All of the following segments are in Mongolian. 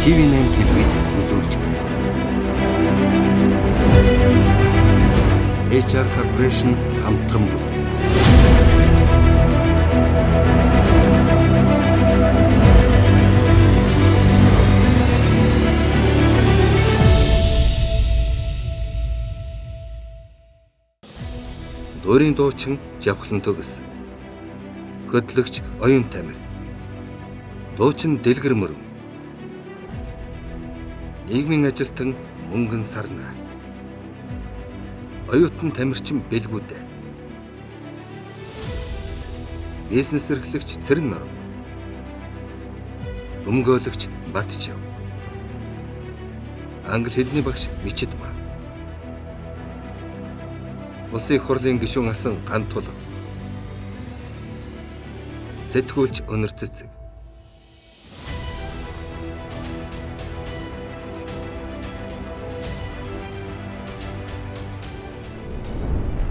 TV8 телевиз үзүүлж байна. HR Corporation хамтран бүтээн. Өөрийн дуучин Жавхлан төгс. Хөтлөгч Оюун Тамир. Дуучин Дэлгэр Мөрөн. Нийгмийн ажилтан Мөнгөн Сарна. Оюутан Тамирчин Бэлгүүдэ. Бизнес эрхлэгч Цэрэн Норов. Өмгөөлөгч Батчав. Англи хэлний багш Мичэдмаа. Улсын их хурлын гишүүн асан Гантул. Сэтгүүлч Өнөр Цэцэг.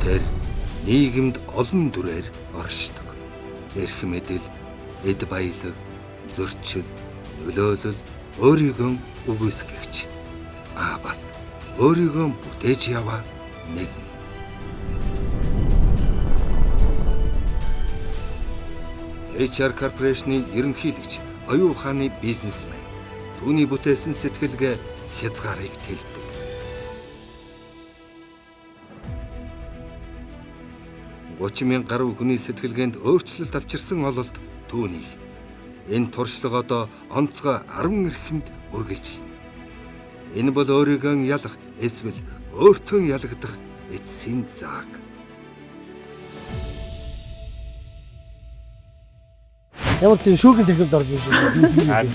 Тэр нийгэмд олон дүрээр оршдог. Эрх мэдэл, эд баялаг, зөрчил, нөлөөлөл, өөрийгөө үгүйсгэгч. Бас өөрийгөө бүтээж яваа нэг. HR Corporation-ийн ерөнхийлөгч Оюун ухааны бизнесмен. Түүний бүтээсэн сэтгэлгээ хязгаарыг тэлдэг. $30,000 гаруй хүний сэтгэлгээнд өөрчлөлт авчирсан ололт түүнийг энэ туршлага одоо онцгой 10 эрхэнд үргэлжилнэ. Энэ бол өөрийгөө ялах эсвэл өөртөө ялагдах эцсийн зааг. Ямар тийм шүүхийн техникт орж ирж байна.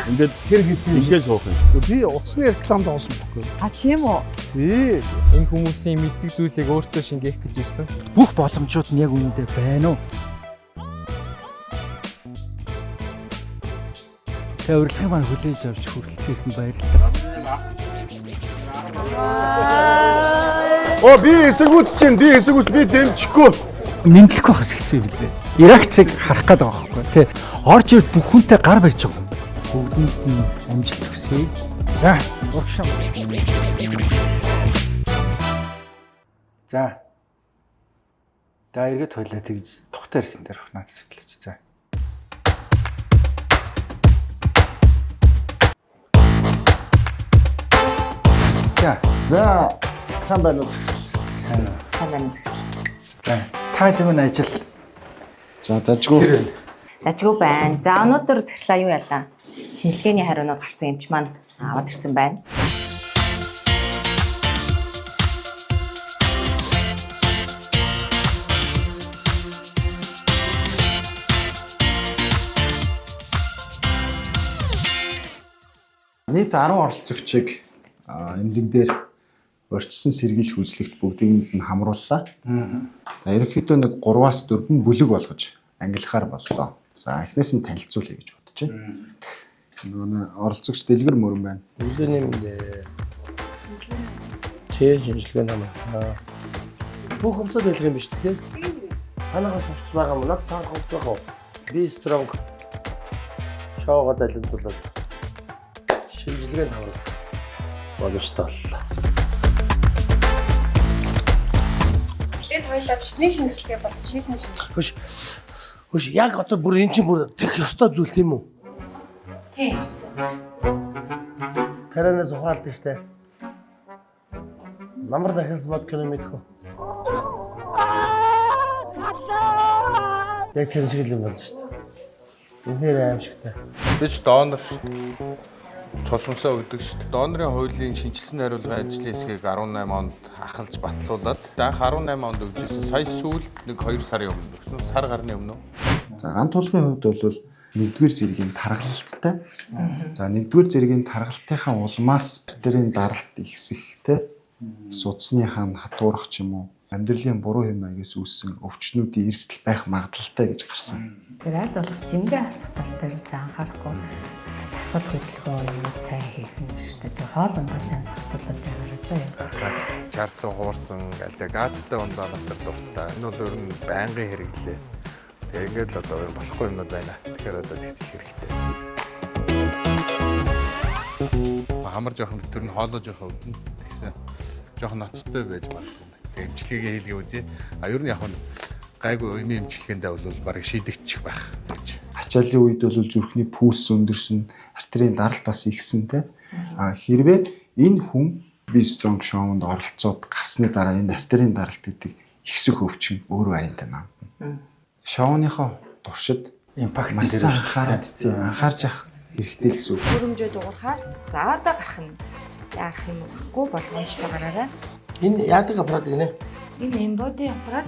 Ингээд Тэр хэзээ ингээд суух юм. би утасны рекламд онсон байхгүй. Тийм үү? Тий. Энэ хүмүүсийн мэддэг зүйлийг өөртөө шингээх гэж ирсэн. Бүх боломжууд нь яг үүндээ байна уу? Тэ урилгын маань хүлээж авч хүрэлцээсэн баярлалаа. Би эсэргүүц чинь би дэмжихгүй. Мэдлэхгүй хас хэцүү юм лээ. Иракцыг харах гээд байгаа байхгүй тий. Орж ирд бүх хүнтэй гар барьж байгаа юм. Бүгдэнд нь амжилт хүсье. За, урагшаа. За. Та эргээд хойлоо тэгж тухтай ирсэн дээр надад сэтгэлж. За. За. Сайн байна уу? Сайн. Сайн байна зөв. За. Та тийм ажил. За дажгүй. Дажгүй байна. За өнөөдөр захирлаа юу ялаа? Шинжилгээний хариунууд гарсан эмч маань аваад ирсэн байна. Нийт 10 оролцогчийг эмнэлэг дээр урьдчилан сэргийлэх үзлэгт бүгдийг нь хамрууллаа. За ерөнхийдөө нэг 3-аас 4 бүлэг болгож ангилахаар боллоо. За эхнээс нь танилцуулъя гэж бодож байна. Нөгөө оролцогч Дэлгэр Мөрөн байна. Үлээний мэдээ. Тэ шинжилгээ намаа. Бүх хэмцээд хэлэх юм биш үү? Танаас авч байгаа юм надад танах авч байгаа. Би strong шоогод алендуулаад шинжилгээнд хамруулах боломжтой боллоо. Тэгээд хоёулаа тусны шинжилгээ болон шийсэн шинжилгээ. Хөш яг одоо бүр эн чинь бүр тех ёстой зүйл тийм үү? Тийм. Таранаас ухаалт штэ. Намар дахиас мод километр. Яг тэр шиг юм болж штэ. Үнээр аимшигтай. Бид донор шүү дээ. Тусамсаа өгдөг шүү дээ. Донорын хуулийн шинжилсэн хариулгын ажлын хэсгийг 18 онд ахалж батлуулаад анх 18 онд өгчээсэн. Сая сүүлд нэг 2 сарын өмнө өгсөн. Сар гарны өмнө. За ганц тулгын хувьд бол 1-р зэргийн таргалттай. За 1-р зэргийн таргалтынхаа улмаас артерийн даралт ихсэхтэй судасныхаа нь хатуурах ч юм уу амьдралын буруу хэмээгээс үүссэн өвчнүүдийн эрсдэл байх магадлалтай гэж гарсан. Тэр аль болох жимгээ хасах тал дээрээс анхаарахгүй асуудал хөдөлгөөн юм сайн хийх юм шүү дээ. Тэр хоол ундаа сайн зохицуулаад байгаарай заа. Чарсан хуурсан галдаа газтай ундаа насар дуртай. Энэ бол ер нь байнгын хэрэглээ. Тэгээ ингээд л одоо болохгүй юмнууд байна. Тэгэхээр одоо зэгцэл хэрэгтэй. Амар жоохон тэр нь хоолоо жоохон өвдөн тэгсэн. Жоохон ноцтой байж магадгүй. Тэгээ эмчилгээгээ хийлгээ үзье. Ер нь яг нь гайгүй эмийн эмчилгээндээ бол барыг шийдэгдчих байх гэж. Ачааллын үед бол зүрхний пульс өндөрсөн, артерийн даралт бас ихсэн те. Хэрвээ энэ хүн Be Strong Show-нд оролцоод гарсны дараа энэ артерийн даралт гэдэг ихсэх өвчин өөрөө аяндаа наамдана. Шоуныхоо туршид импакт маш анхаарч явах хэрэгтэй л гэсэн үг. Хөрөмжөө дуурахаар заадаа гарах нь яах юм гэхгүй болгоомжтой гараарай. Энэ яадаг аппарат гинэ? Энэ embody аппарат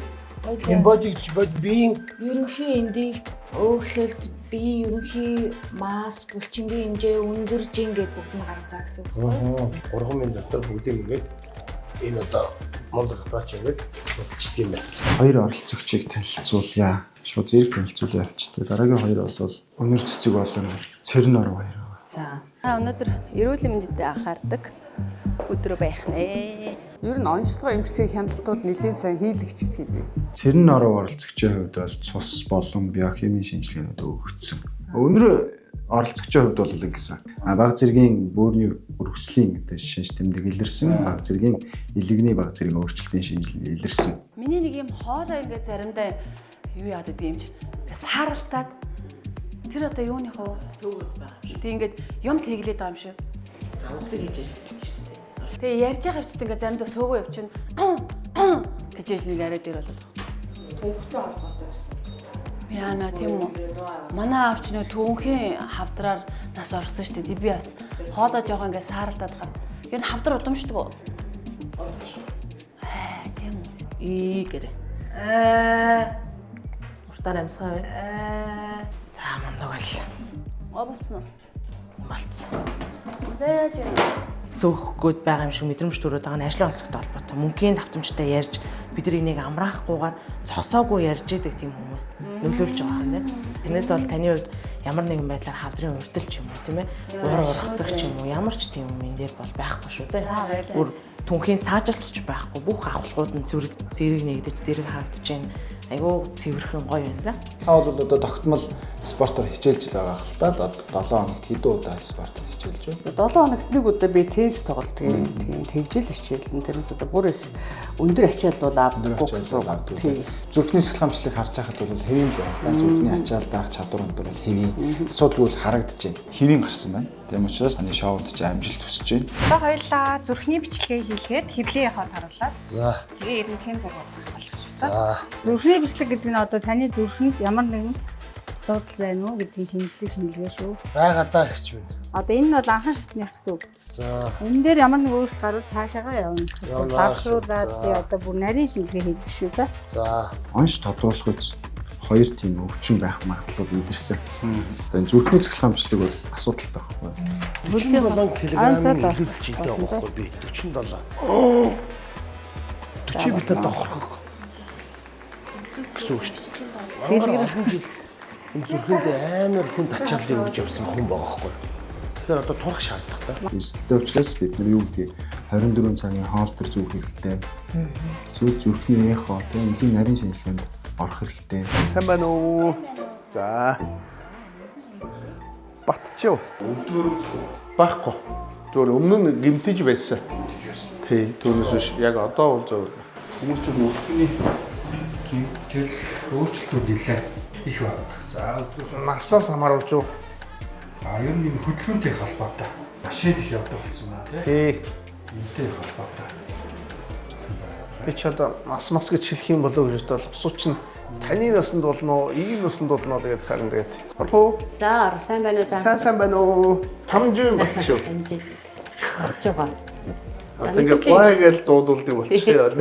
Embody гэж биеийн ерөнхий эндикс өөрчлөлт бие ерөнхий масс булчингийн хэмжээ өндөр жин гэдэг бүгдийг гаргаж байгаа гэсэн үг. 3 минут дотор бүгдийг ингээд энэ одоо мундаг аппарат ингээд судалчихдаг юм байна. Хоёр оролцогчийг танилцуулъя. Шууд зэрэг танилцуулъя явчихдаг. Дараагийн хоёр бол өнөр цэцэг болон цэрэн оров хоёр. За. Өнөөдөр эрүүл мэндэд анхаардаг өдөр байх нэ. Ер нь онцлогоо эмчилгээ хяналтууд нэлээд сайн хийлэгчдэг гэдэг. Цэрэн оров оролцогчийн хувьд бол цус болон биохимийн шинжилгээнүүд өгөгдсөн. Өнөр оролцогчийн хувьд бол ингэсэн. Бага зэргийн бөөрийн өргөслийн одоо шинж тэмдэг илэрсэн. Бага зэргийн илэгний бага зэргийн өөрчлөлтийн шинжилгээ илэрсэн. Миний нэг юм хоолой ингээд заримдаа юу яадаг юм чи. Сааралтаад тэр одоо юуны хоо сүүгд байгаа юм шиг. Тэг ингээд юм тэглээд байгаа юм шиг. Усыг хийж Тэгээ ярьж байгаа хэвчээ ингээд заримдаа сөөгөө явчихна. гэж нэг яриад ир болоод. Түүхтэй холбоотой байсан. Яна тийм үү. Манай аавч нөө түүхийн хавдраар нас орсон шүү дээ. Би бас хоолоо жоох ингээд сааралдаад гар. Ер нь хавдар удамшдаг уу? Тийм үү. Гэрэ. Уртаар амьсгаа бай. За мундаг байл. Болцсон уу? Болцсон. Зээж Сөөхгүйд байгаа юм шиг мэдрэмж төрөөд байгаа нь ажлын онцлогтой холбоотой. Мөнхийн давтамжтай ярьж бид энийг амраахгүйгээр цосоогүй ярьж идэг тийм хүмүүст нөлөөлж байгаа юм байна. Тэрнээс бол таны хувьд ямар нэгэн байдлаар хавдрын урдл ч юм уу тийм ээ. Уур ургацах ч юм уу ямар ч тийм юм энэ дээр бол байхгүй шүү. Бүр түнхийн саажилтч байхгүй. Бүх авахлууд нь зэрэг нэгдэж зэрэг хаагдж байна. Айгуу цэвэрхэн гоё юм за. Та бол одоо тогтмол спортоор хичээлж л байгаа хэл та. 7 хоногт хэдэн удаа спортоор хичээлж байна? 7 хоногт нэг удаа би теннис тоглолт тийм тэгжэл хичээлэн тэрнээс одоо бүр их өндөр ачаал бол авдаггүй гэсэн. Тийм. Зүрхний сэлхамжлалыг харж байхад бол хэвийн л байна. Зүрхний ачаал даах чадвар өндөр бол хэвийн. Асуудалгүй харагдаж байна. Хэвийн гарсан байна. Тийм учраас таны шоунд ч амжилт хүсэж байна. Одоо хоёулаа зүрхний бичлэгээ хийлгээд хэвлээ явахад харуулаад. За. Тэгээ ерөнхийдөө цаг болох шүү. За. Зүрхний бичлэг гэдэг нь одоо таны зүрхэнд ямар нэгэн асуудал байна уу гэдгийг шинжилгээ шүү. Байгаа даа ихч байна. Одоо энэ нь бол анхан шатных гэсэн үг. За. Энэ дээр ямар нэг өөрчлөлт гарвал цаашаагаа явна. Лавшруулаад одоо бүр нарийн шинжилгээ хийдэг шүү за. За. Онш тодруулах үз хоёр тийм өвчин байх магадлал илэрсэн. Одоо энэ зүрхний цэцгэлхамжлал бол асуудалтай байхгүй. 47 кг-ийн илүүдж идэх байхгүй би 47. 40 билет авах гэсэн үг шүү дээ. Мангар олон жил энэ зүрхэнд амар хүн ачааллыг өгж явсан хүн байгаа байхгүй. Тэгэхээр одоо турах шаардлагатай. Эрсдэлтэй учраас бид нар юу гэдгийг 24 цагийн хоолтор зүүх хэрэгтэй. Эсвэл зүрхний эхо тийм нэлийн нарийн шинжилгээнд орох хэрэгтэй. Сайн байна уу? За. Батчив. Баггүй. Зүгээр өмнө нь гимтэж байсан. Тий, түүнээс биш. Яг одоо бол зөв. Хүмүүс ч нүрхний гимтэл өөрчлөлтүүд нэлээд их байна. За наснаас хамааруулж юу? Ер нь хөдөлгөөнтэй холбоотой. Машин их явдаг болсон байна тий. Энтэй холбоотой. Би ч одоо нас гэж хэлэх юм болоо гэж бодвол усууч нь таны насанд болно уу, ийм насанд болно уу гэдэг харин тэгээд. Орхоо. За, сайн байна уу? Сайн байна уу? Хамжин багчаа. Орж байгаа. Тэгээд гойгэл дуудуулдаг болчихъя.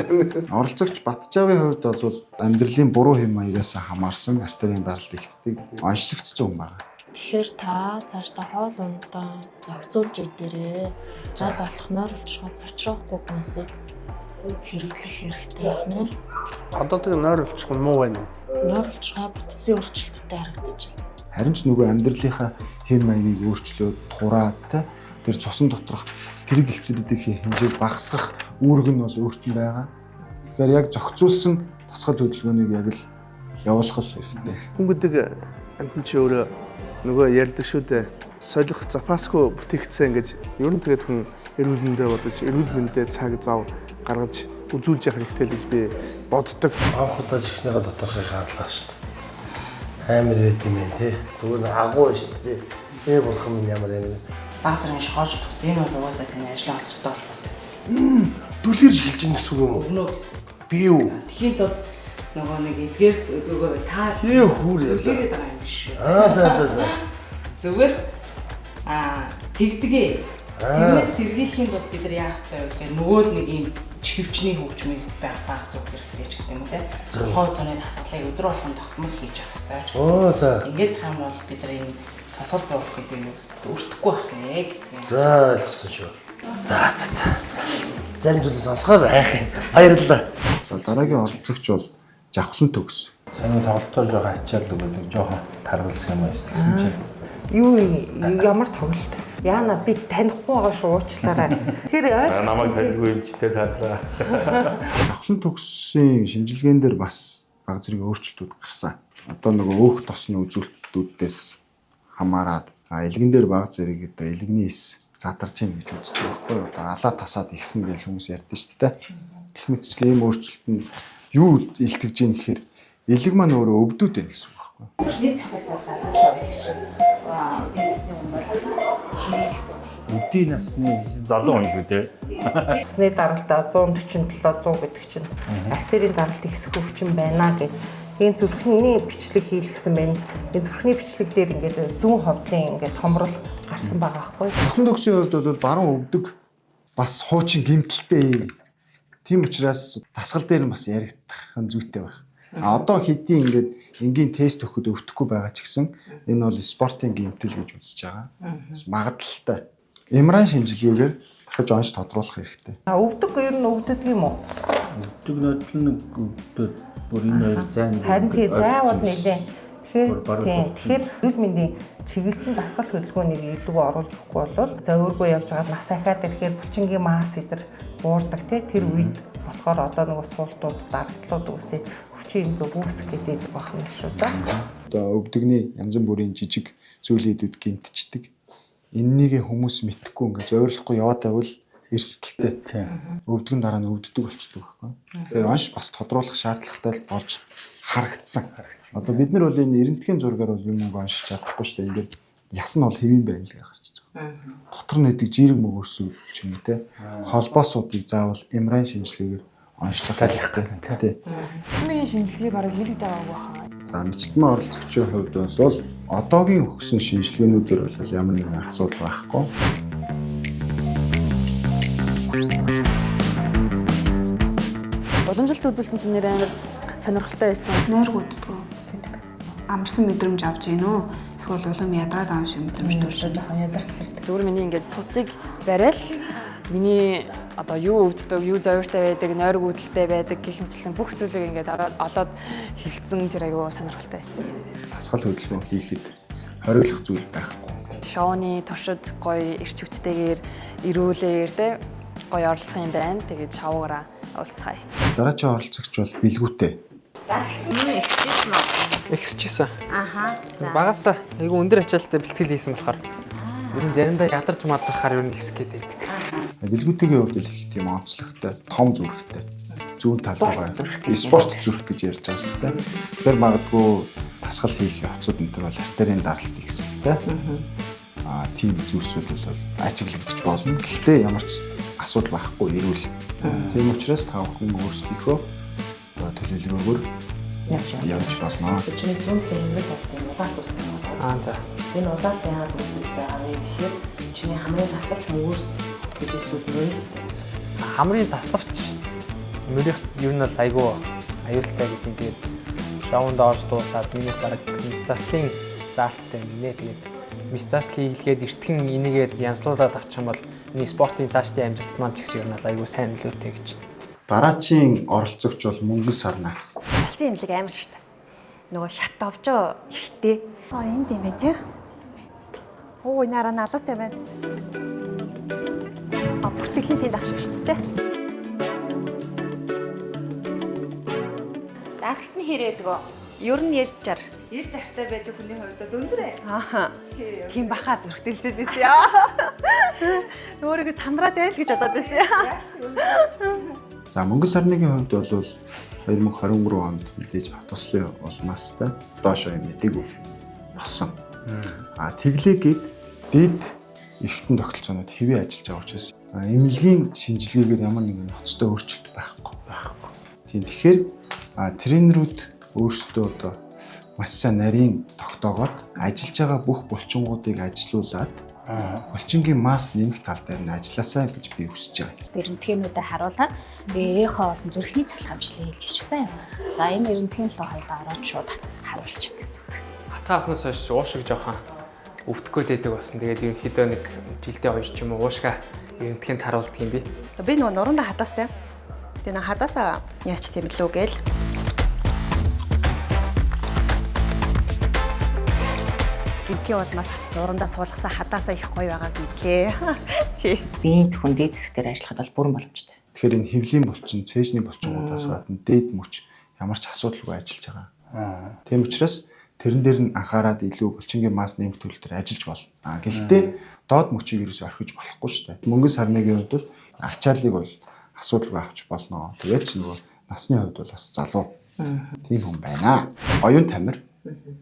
Оролцогч Батчаавын хувьд бол амьдралын буруу хэм маягаас хамаарсан артерийн даралт ихтдэг онцлогдсон хүн байна. Тэгэхээр та цаашдаа хоол ундаа зохицуулж идээрэй. Жал болох нойр улчгаа зочроохгүй хүнсийг хэрэглэх хэрэгтэй байна. Одоо тэг нойр улчих нь муу байна уу? Нойр улчгаа бүтцийн өөрчлөлттэй харагдаж байна. Харин ч нөгөө амьдралынхаа хэм маягийг өөрчлөөд тураад тэр цусан доторх тэрэг гэлцэлүүдийн хэмжээг багасгах үүрэг нь бол өөртөө байгаа. Тэгэхээр яг зохицуулсан тасгал хөдөлгөөнийг яг л явуулах хэрэгтэй. Хүн гэдэг амьтан чи өөрөө Нөгөө ярьдаг шүү дээ. Солих запасгүй бүтээгдсэн гэж ер нь тэгээд хүн эрүүл мэндээ бодож, эрүүл мэндээ цаг зав гаргаж үзүүлж явах хэрэгтэй л гэж би боддог. Анх удаа чихнийхээ доторхыг харлаа шүү дээ. Амар дэт юм ээ тий. Зүгээр агуу шүү дээ. Бурхан минь ямар юм. Баг зэрэг шохооч утгац. Энэ бол угаасаа таны ажлын онцлогтой холбоотой. Дүлэрж хэлж ийн гэсэн үг юм уу? Өгнө гэсэн. Би юу? Тэгэхэд бол нөгөө нэг эдгээр зүгээр та хүүр үлээгээд байгаа юм биш үү? За. Зүгээр тэгдэгэ. Тэрнээс сэргийлэхийн тулд бид нар яах ёстой вэ гэхээр нөгөө л нэг юм чихвчний хөгжмийг баг зүг хэрэгтэй ч гэдэг юм те. Хоо цоны тасгалыг өдөр болгон тогтмол хийж явах ёстой ч. За. Ингээд хаан бол бид нар энэ сосол буулах гэдэг нь өртөхгүй байх нэ гэдэг. За ойлгосон шүү. За. Зарим зүйлээ сонсгоор айх юм. Баярлалаа. За дараагийн оролцогч бол Жавхлан төгс. Сайн тоглолтоор жоо ачаал өгөөд жоохон таргалсан юм байна гэсэн чинь. Юу ямар тоглолт? Яана би танихгүй байгаа шүү уучлаарай. Тэр намайг таньгүй юм ч тэ тадлаа. Жавхлан төгсийн шинжилгээнд дээр бас баг зэрэг өөрчлөлтүүд гарсан. Одоо нөгөө өөх тосны үзүүлэлтүүдээс хамаарат элгэн дээр баг зэрэг одоо элгэний эс задарч ийн гэж үздэг байхгүй юу? Алаа тасаад ихсэн гэж хүмүүс ярьдэн шүү дээ. Гэх мэтчлэн ийм өөрчлөлт нь юу илтгэж ийн гэхээр элэг маань өөрөө өвдөд байна гэсэн үг байхгүй юу? Өдний насны залуу хүн үү те. Насны даралтаа 147 100 гэдэг чинь артерийн даралт ихсэх өвчин байна гэдэг. Энэ зүрхний бичлэг хийлгсэн байна. Энэ зүрхний бичлэг дээр ингээд зүүн ховдлын ингээд томрол гарсан байгаа байхгүй. Жавхлан төгсийн хувьд бол баруун өвдөг бас хуучин гэмтэлтэй. Тийм учраас дасгал дээр нь бас яригдах зүйтэй байх. Одоо хэдийн ингээд энгийн тест өгөхөд өвдөхгүй байгаа ч гэсэн энэ бол спортын гэмтэл гэж үзэж байгаа. Магадлалтай. Эмран шинжилгээгээр дахиж онш тодруулах хэрэгтэй. Өвдөг ер нь өвдөд юм уу? Өвдөг нөтөл нэг өвдөд бүр энэ хоёр зайн. Харин тий заавал нэлээ. Тэгэхээр эрүүл мэндийн чиглэсэн дасгал хөдөлгөөнийг илүү оруулж өгөхгүй бол зовиргүй явж байгаа нас ахаад ирэхээр булчингийн масс эдэр уурдаг тэр үед болохоор одоо нөгөө суултууд дарагтлууд үсээд өвчин эмгөө үүсэх гэдэг байх юм шүү за. Одоо өвдөгний янз бүрийн жижиг зүйлүүдүүд гэмтчихдэг. Эннийгээ хүмүүс мэдхгүй ингээд зовирлохгүй яваад байвал эрсдэлтэй. Өвдгөн дараа нь өвддөг болчихдог байхгүй. Тэгэхээр онш бас тодруулах шаардлагатай болж харагдсан. Одоо бид нар бол энэ эрентгийн зургаар бол юм оншиж чадахгүй шүү дээ. Ингээд яс нь бол хэвэн байна л гэж гарч байгаа. Дотор нь идэг жирэг мөгөрсөв ч юм уу те. Холбоосуудыг заавал эмран шинжилгээгээр онцлох хэрэгтэй. Эмрийн шинжилгээ бараг хийлгэж байгаагүй баха. За мичтмэн оролцогчийн хувьд бол одоогийн өгсөн шинжилгээнүүдээр бол ямар нэгэн асуудал байхгүй. Уламжилт үзүүлсэн чинь нэр амар сонирхолтой байсан. Нойр гүддгүү. Амарсан мэдрэмж авч гин үү? Эсвэл улам ядраад байгаа юм шиг мэдрэмж төршөө жоохон ядарч сэрдэг. Зүгээр миний ингээд суцыг барайл миний одоо юу өвддөг, юу зовиртой байдаг, нойр гүйдэлтэй байдаг гэх мэтлэн бүх зүйлийг ингээд олоод хилцэн тэр аягүй сонирхолтой байсан. Дасгал хөдөлгөөн хийхэд хориглох зүйл байхгүй. Шоуны туршид гоё эрч хүчтэйгээр ирүүлээр те гоё оролцох юм байна. Тэгээд шоугаараа уулзцгаая. Дараагийн оролцогч бол бэлгүүтэй. Ихсчихсэн. Аха. Багасаа айгу өндөр ачаалттай бэлтгэл хийсэн болохоор ер нь заримдаа ядарч мадрахаар ер нь хэсэг гэдэг. Бэлгүүтэйгийн хувьд л тийм онцлогтой, том зүрхтэй. Зүүн талбай спорт зүрх гэж ярьж байгаа шүү дээ. Тэгэхээр магадгүй дасгал хийх явцад энэ бол артерийн даралт ихсэн тийм. Тийм зүйлсүүд бол ажиглагдчих болно. Гэхдээ ямар ч асуудал байхгүй эрүүл. Тийм учраас та бүхэн өөрсдийнхөө төлөвлөгөөгөөр явж болно. Чиний зүүн хэмнэл бас тийм улаалт үүссэн байна. За. Энэ улаалт яагаад үүсэж байгаа вэ гэхээр чиний хамрын таславч мөрөөс гэдэг зүйл нөлөөлдөг гэсэн. Хамрын таславч мөрөх ер нь бол айгүй аюултай гэж ингээд шоунд орж дуусаад миний бараг мистаслын заалттай нэ тэгээд мистасли хийлгээд эртхэн энийгээд янзлуулаад авчих юм бол миний спортын цаашдын амжилт маань ч гэсэн ер нь айгүй сайн нөлөөтэй гэж. Дараагийн оролцогч бол Мөнгөн Сарна. Тасын имлэг амар шүү дээ. Нөгөө шат овжоо ихтэй. Энд юм байна те. Оо нараа налуутай байна. Бүртгэлийн тэнд авчих шүү дээ. Даралт нь хэрэг дгөө. Ер нь ярьж чар. Эрт ахтай байдаг хүний хувьд бол өндөр ээ. Ааха. Тийм баха зөргтөлсөд байсан яа. Өөрийгөө сандраад байл гэж бодоод байсан яа. За мөнгө сарныгийн хувьд бол 2023 онд мэдээж автослын улмаастай доошоо юм мэдээгүй болсон. Тэглээгээд дэд эргэтэн тогтолцоонууд хэвээ ажиллаж байгаа учраас эмнэлгийн шинжилгээгээр ямар нэгэн ноцтой өөрчлөлт байхгүй. Тийм тэгэхээр тренерүүд өөрсдөө одоо маш сайн нарийн тогтоогоод ажиллаж байгаа бүх булчингуудыг ажилуулад булчингийн масс нэмэх тал дээр нь ажилласаа гэж би хүсэж байгаа. Эрдэнтгийнүүдэд харуулаад эхөө олон зүрхний цалхаа бичлээ хэлж шүү дээ. За энэ эрдэнтгийн л хоёлаа ороод шууд харуулчих гэсэн үг. Хатгааснаас хойш уушиг жоохон өвдөхгүй дэдэг болсон. Тэгээд ерөнхийдөө нэг жилдээ 2 ч юм уу уушгаа эрдэнтгийнд харуулдаг юм би. Би нөгөө нуруундаа хадаастай. Тэгээ нэг хадаасаа яач тийм лүү гээл. Гинтгийн улмаас нуруундаа суулгасан хадаасаа их гоё байгаа гэдлээ. Тий. Биеийн зөвхөн дээд хэсгээр ажиллахад бол бүрэн боломжтой. Тэгэхээр энэ хөвлийн булчин, цээжний булчингуудаас гадна дээд мөч ямар ч асуудалгүй ажиллаж байгаа. Тийм учраас тэрэн дээр нь анхаарал илүү булчингийн масс нэмэх төлөв төр ажиллаж болно. Гэхдээ доод мөчийг ерөөсөй орхиж болохгүй шүү дээ. Мөнгө сарныгийн хувьд бол ачааллыг бол асуудалгүй авч болно. Тэгээд ч нөгөө насны хувьд бол бас залуу. Тийм хүн байна. Оюун тамир.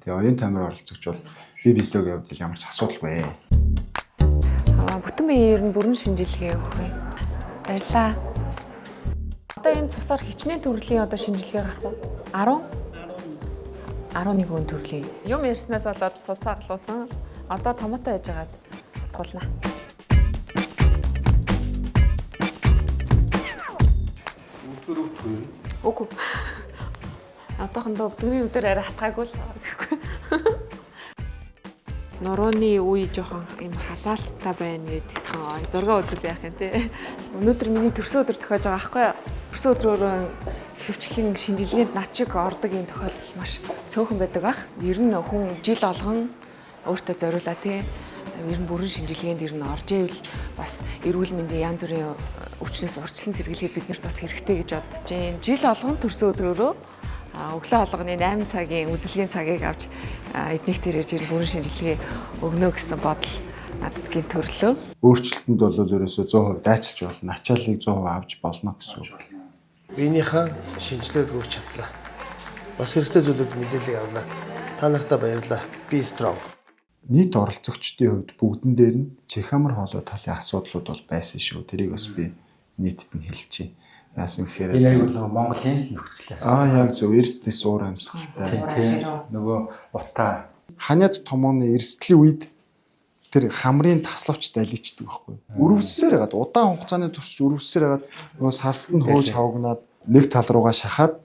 Тэгээ оюун тамир оролцогч бол би физиологийн хувьд ямар ч асуудалгүй. Бүтэн биеэр нь бүрэн шинжилгээ өгөх вэ? Баярлалаа. Одоо энэ цусаар хичнээн төрлийн одоо шинжилгээ гарах уу? 11 хүн төрлийн. Юм ярьснаас болоод судсаа аглуулсан. Одоо томоотой яжгаад утгуулна. Үгүй. Одоохондоо дөрвийн өдөр арай хатгаагүй л гэхгүй. Нурууны үе жоохон юм хазаалттай байна гэдгсэн зураг үзүүл яах юм те. Өнөөдөр миний төрсөн өдөр тохиож байгаа аахгүй юу? Төрсөн өдрөөр хөвчлийн шинжилгээнд над шиг ордог юм тохиолдол маш цөөхөн байдаг ах. Ер нь хүн жил болгон өөртөө зориулаа те. Ер нь бүрэн шинжилгээнд ер нь орж ивэл бас эрүүл мэндийн янз бүрийн өвчнөөс урьдчилан сэргийлэхэд биднэрт бас хэрэгтэй гэж бодож байна. Жил болгон төрсөн өдрөөрөө өглөө хоолгоны 8 цагийн үзэлгийн цагийг авч эднийх дээр ирж бүрэн шинжилгээ өгнө гэсэн бодол надад гин төрлөө. Өөрчлөлтөнд бол ерөөсөө 100% дайцалж болно. Ачааллыг 100% авч болно гэсэн үг. Биенийхээ шинжилгээг өгч чадлаа. Бас хэрэгтэй зүйлүүд мэдээлэл авлаа. Та нартай баярлалаа. Be strong. Нийт оролцогчдын хувьд бүгдэн дээр нь чихамар хоолой талын асуудлууд бол байсан шүү. Тэрийг бас би нийтэд нь хэлчихье. Яасан гэхээр энэ аяг бол Монголын нөхцлөөс. Яг зөв эрсдэс уур амьсгалтай. Нөгөө утаа ханиад томооны эрсдлийн үед тэр хамрын таславч даличдаг байхгүй. Өрөвсөөр хагаад удаан хугацааны турш өрөвсөөр хагаад нөгөө салстанд хөөж хавгнаад нэг тал руугаа шахаад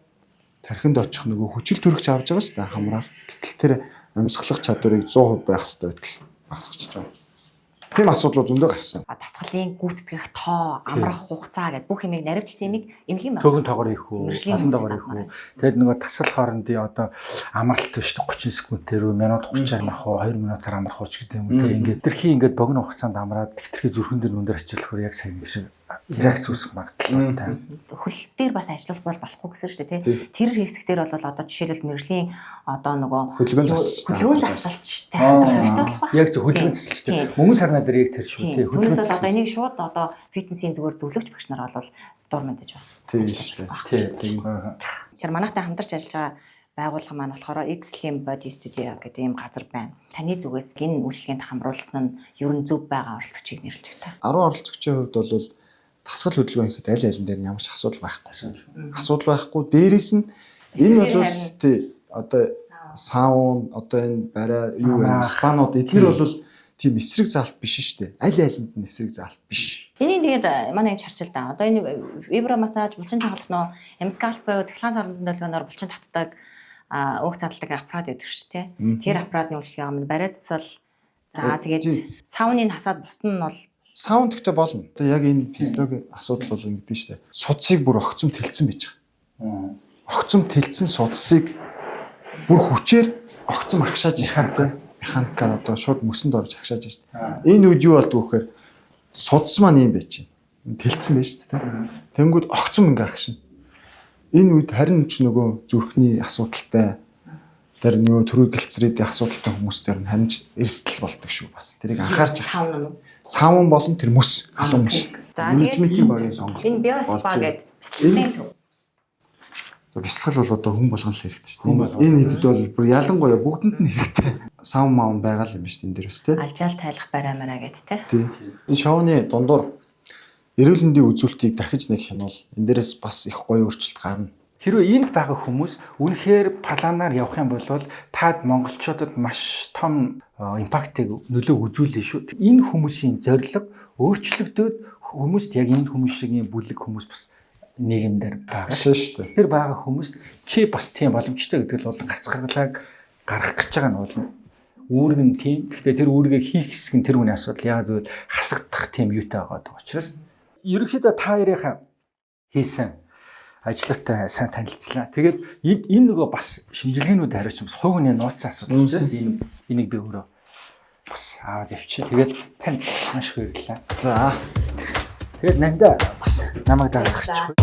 тархинд очих нөгөө хүчил төрөгч авч байгаа шүү дээ хамраар. Гэтэл тэр амьсгалах чадварыг 100% байх хэрэгтэй байтал багасгачих жоо. Тийм асуудлууд зөндөө гарсан. Дасгалын гүйцэтгэх тоо, амрах хугацаа гэдэг бүх юмыг наривчлсан юмыг эмнэлгийн байна. Цөөхөн тоогоор хийх үү, насан доогоор хийх үү. Тэгээд нөгөө дасгал хоорондын одоо амралт биш 30 секундээр минут 30-аар амрах уу, 2 минутаар амрах уу ч гэдэг юм. Тэгээд ингээд тэрхий ингээд богино хугацаанд амраад тэрхий зүрхэн дээр нүндээр ачаалахаар яг сайн шиг реакц үүсэх магадлалтай. Хөл дээр бас ажиллах бол болохгүй гэсэн шүү дээ, тий. Тэр хэсгээр бол одоо жишээлбэл мэрэгжлийн одоо нөгөө хөдөлгөөн засалчтай хамтрахтай болох ба. Яг зөв хөдөлгөөн засалчтай. Мөнгө сарнаа дээр яг тэр шүү, тий. Түүнээс одоо энийг шууд одоо фитнесийн зүгээр зөвлөгч багш нар бол дор мэдэж бас. Тийм шүү дээ. Тийм. Тэгэхээр манайхтай хамтарч ажиллаж байгаа байгууллага маань болохоор X-Slim Body Studio гэдэг ийм газар байна. Таны зүгээс гин үйлчлэгэнд хамруулсан нь ер нь зөв байгаа оролцогчийг нэрлэж байгаа. 10 оролцогчийн хувьд бол дасгал хөдөлгөөн хийхэд аль алин дээр ямар ч асуудал байхгүй. Асуудал байхгүй. Дээрээс нь энэ бол тий одоо саун одоо энэ барай юу вэ? Спанууд эдгээр бол тийм эсрэг заалт биш шүү дээ. Аль алинд нь эсрэг заалт биш. Энийг тэгээд манай юм харчил да. Одоо энэ вибро массаж, булчин цангалах нөө эмскалп буюу цахилгаан сорнзон долгионоор булчин татдаг өг задлагдаг аппарат гэдэг шүү дээ. Тэр аппаратны үйлчлэгээ амын барай цэцэл за тэгээд сауны хасаад бусд нь бол саунд гэхдээ болно. Одоо яг энэ физиологийн асуудал бол ингэдэж штэ. Судсыг бүр огцом тэлцэн байж байгаа. Огцом тэлцэн судсыг бүр хүчээр огцом агшааж ирсэнтэй механикаар одоо шууд мөсөнд орж агшааж штэ. Энэ үед юу болдгоо гэхээр судс маань юм байж чинь. Тэлцэн байж штэ. Тэнгүүд огцом ингээ агшина. Энэ үед харин ч нөгөө зүрхний асуудалтай Тэр нөгөө төрөг гэлцрээдийн асуудалтай хүмүүстээр нь хамж эрсдэл болдог шүү бас. Тэрийг анхаарч байгаа. Савн болон тэр мөс, халуун мөс. Менежментийн багийн сонголт. Энэ биоспа гэдэг бэлтгэлийн төв. Бясалгал бол одоо хүн болгон л хэрэгтэй шүү дээ. Энэ хэдэд бол бүр ялангуяа бүгдэнд нь хэрэгтэй. Савн маун байгаа л юм биш энэ дээрс тий. Алжаал тайлах бариамаараа гэд тий. Энэ шоуны дундуур эрүүл мэндийн үзүүлэлтийг дахиж нэг хянвал энэ дээрээс бас их гоё өөрчлөлт гарна. Хэрвээ энд байгаа хүмүүс үнэхээр планаар явах юм бол таад монголчуудад маш том импактыг нөлөө үзүүлнэ шүү. Энэ хүмүүсийн зорилго өөрчлөгдөөд хүмүүст яг энэ хүмүүс шигийн бүлэг хүмүүс бас нийгэмдэр байгаа шүү дээ. Тэр байгаа хүмүүст чи бас тийм боломжтой гэдэг л бол гацгаргалаг гаргах гэж байгаа нь бол үүрэг нь тийм. Гэхдээ тэр үүргээ хийх хэсэг нь тэр хүний асуудал яг зөв хасагдах тийм юутай байгаа учраас ерөнхийдөө та ярийнхаа хийсэн ажлаатай сайн танилцлаа. Тэгээд энэ нөгөө бас шинжилгээнүүд хариуч бас хувийн нууцсан асуудал учраас энийг би өөрөө бас аваад явчих. Тэгээд танд маш их баярлалаа. За. Тэгээд нандаа бас намайг дагалгачих.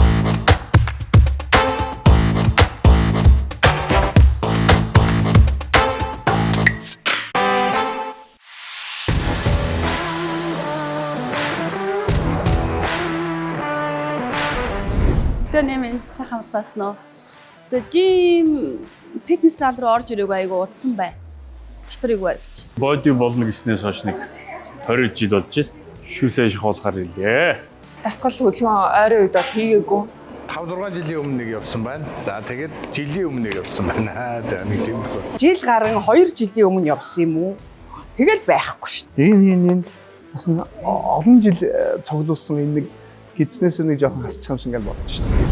Нэмэн сайхан амсгаснаа. За жим фитнес зал руу орж ирээгүй айгу утсан бай. Доторыг бай гэж. Боди болно гэснээс хойш нэг 20 жил болж байна. Шүүсээ ших болохоор илээ. Дасгал төлөвлөгөө ойрын үед бол хийгээгүй. 5-6 жилийн өмнө нэг явсан байна. За тэгээд жилийн өмнө нэг явсан байна. За нэг тийм үү. Жил гарan 2 жилийн өмнө явсан юм уу? Тэгэл байхгүй шүү дээ. Энэ бас олон жил цуглуулсан энэ нэг гидснээс нэг жоохон хасчих юмсан гэж бодож шүү дээ.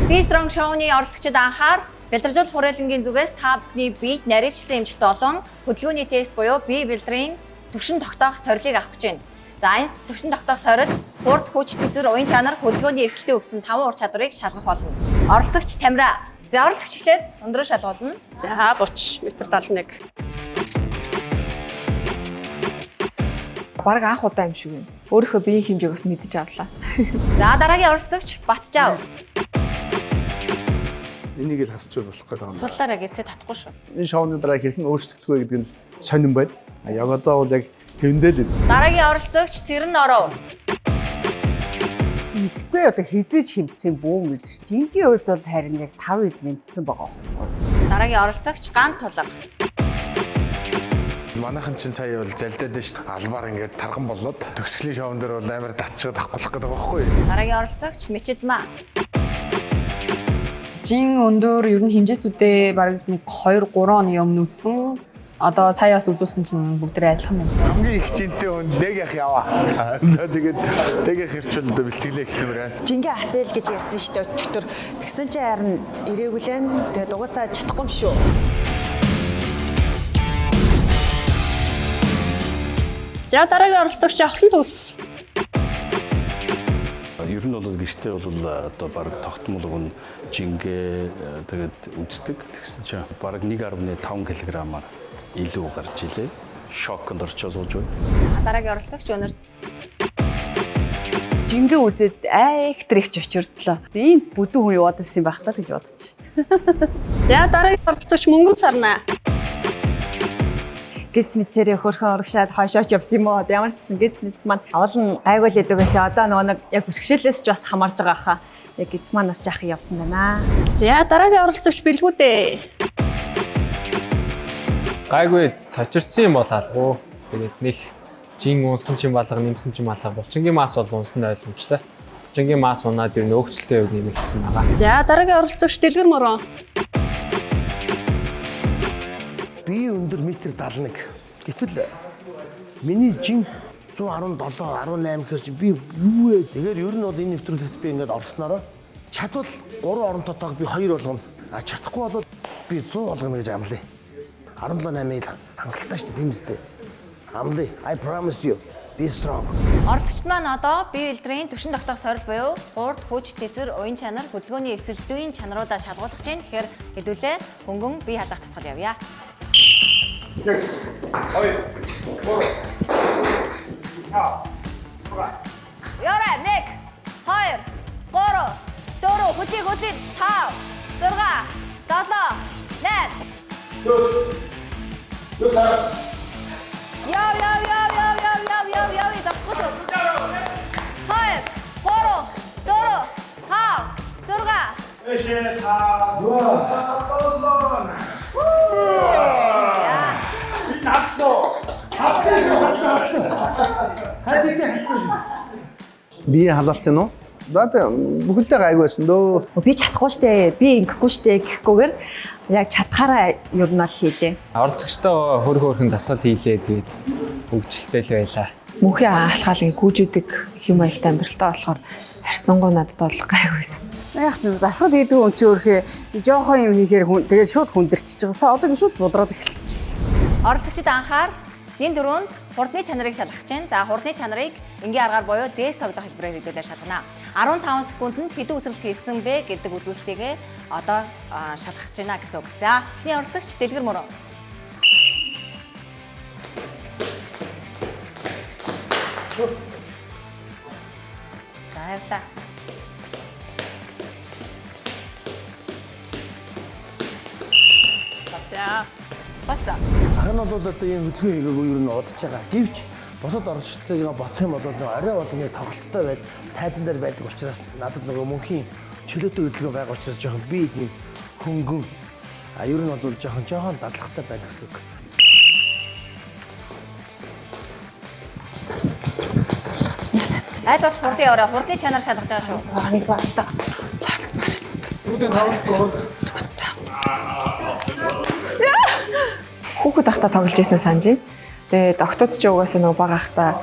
Би Strong Show-ны оролцогчид анхаар бэлдэржүүлэх хүрээлэнгийн зүгээс та бүхний биед наривчсан эмчилт болон хөдөлгөөний тест буюу бие бэлтрийн түвшин тогтоох сорилыг авах гэж байна. За энэ түвшин тогтоох сорил хурд хүч тэсвэр уян чанар хөдөлгөөний эрсдэлтэй өгсөн 5 ур чадварыг шалгах болно. Оролцогч Тамира. За оролцогч эхлээд өндрөө шалгуулна. За 30 м 71. Бараг анх удаа юм шиг байна. Өөрийнхөө биеийн хэмжээг бас мэдэж авлаа. За дараагийн оролцогч Батжав. Энийг л хасч болох гэдэг юм. Суллаараа гэцээ татахгүй шүү. Энэ шоуны дараа хэрхэн өөрчлөгдөх вэ гэдэг нь сонирн байна. Яг одоо бол яг хэвэндэл. Дараагийн оролцогч Цэрэн Оров. Мэдхгүй одоо хизээч хэмтсэн бүү мэдэрч. Жингийн хувьд бол харин яг 5 ил мэдсэн байгаа юм. Дараагийн оролцогч Гант Тулга. Манайхан чинь сая бол залдаад байна шүү дээ. Албаар ингээд тарган болоод төгсгөлийн шоун дээр бол амар татчихад авах гэдэг байгаа байхгүй юу? Дараагийн оролцогч Мичидма. Жин өндөр ер нь хэмжээсүүдээ бараг нэг 2-3 оны өмнө үзсэн. Одоо саяас үзүүлсэн чинь бүгдээ адилхан байна. Хамгийн их жинтэй хүн нэг яах яваа. Тэгээд нэг яах хэрчүүл одоо бэлтгэлээ хэлмээр байна. Жингээ асайл гэж ярьсан шүү дээ өчтөр. Тэгсэн чинь харин ирээгүлэн тэгээд угаасаа чадахгүй юм шүү. За дараагийн оролцогч Охлон төгс. Ер нь бол гэртээ бол одоо баг тогтмол жингээ тэгээд үздэг. Тэгсэн чинь баг 1.5 кг-аар илүү гарч илээ. Шоконд орчоо сууж байна. Дараагийн оролцогч Өнөрц. Жингээ үзээд айхтар их очирдлоо. Ийм бүдүүн хүн яваад ирсэн байх тал гэж бодож шүү. За дараагийн оролцогч Мөнгөн Сарна. Гэц мэдсэрээ хөрхөн урагшаад хойшооч явсан юм уу? Ямар ч гэсэн гэц мэдс маань авал айгуул яадаг байсан. Одоо нөгөө нэг яг бэрхшээлээс ч бас хамаарж байгаа хаа. Яг гэц маань бас жаахан явсан байна. За дараагийн оролцогч бэлгүүдээ. Гайгүй цочирдсан юм болаалгүй. Тэгээд нэг жин унсан чим балга нэмсэн чим балга булчингийн мас бол унсан ойлгомжтой. Булчингийн мас унаад ер нь өөгчлөлтөө үг нэмэгдсэн байгаа. За дараагийн оролцогч Дэлгэр Морон. Би өндөр метр 71. Гэтэл миний жин 117 18 гэхэр чи би юу вэ? Тэгэхээр ер нь бол энэ нэвтрүүлэгт би ингээд орснороо чадвал 3 оронтойгоо би 2 болгоно. А чадахгүй бол би 100 болгоно гэж амлая. 17-8 хангалттай шүү дээ тийм үстэй. Амлая. I promise you. Be strong. Оролцогчд маань одоо бие бэлтрийн түвшин тогтоох сорил буюу хурд хүч тэсвэр уян чанар хөдөлгөөний эвсэлтийн чанаруудаа шалгуулах гэж байна. Тэгэхээр хэдүүлээ хөнгөн бие хадах тасгал явъя. Яра 1 2 3 4 хөтлөе 5 6 7 8 Яв засах шүү. 2 3 4 5 6 Эшээ та. Би халаалт нь уу? Надад бүхэлдээ гайгүй байсан дөө. Би чадахгүй штэ. Би ингэхгүй штэ гэхгүйгээр яг чадхаараа ер нь бол хийлээ. Оролцогчтой хөрхөн дасгал хийлээ. Тэгээд хөгжилтэй л байлаа. Мөнхийн хаалхаалыг гүйжүүдэг юм аягтай амьдралтай болохоор харьцангуй надад бол гайгүйсэн. Яг дасгал хийдэг хүн чи өөрхөө жоохон юм хийхээр тэгээд шууд хүндэрчихэж байгаа. Одоо ингэ шууд булраад эхэлсэн. Оролцогчид анхаар энэ дөрөнд хурдны чанарыг шалгах чинь. За хурдны чанарыг энгийн аргаар буюу дээс тоглох хэлбэрээр хэдүүлээ шалгана. 15 секундэд хэдэн үсрэлт хийсэн бэ гэдэг үзүүлэлтийг одоо шалгах гэж байна гэсэн үг. За эхний оролцогч Дэлгэр Мөрөө. За явлаа. За. Баса. Харин бол одоо ийм хөдөлгөөн хийгээгүй юу н удаж байгаа. Гэвч босод оролцогчдыг бодох юм бол арай болгоны тоглолттой байд тайзан дээр байдаг учраас надад нөгөө мөнхийн чөлөөтэй хөдөлгөөн байгаа учраас жоохон би ийм хөнгөн ер нь бол жоохон дадлагтай байх гэсэн үг. Айдад хурдын орой хурдны чанар шалгаж байгаа шүү. Ханыг баатаа. Сүүлийн 5 секунд. Хүүхэд ахта тоглож байсан санаж. Тэгээд октод ч угаасаа нөгөө бага ахта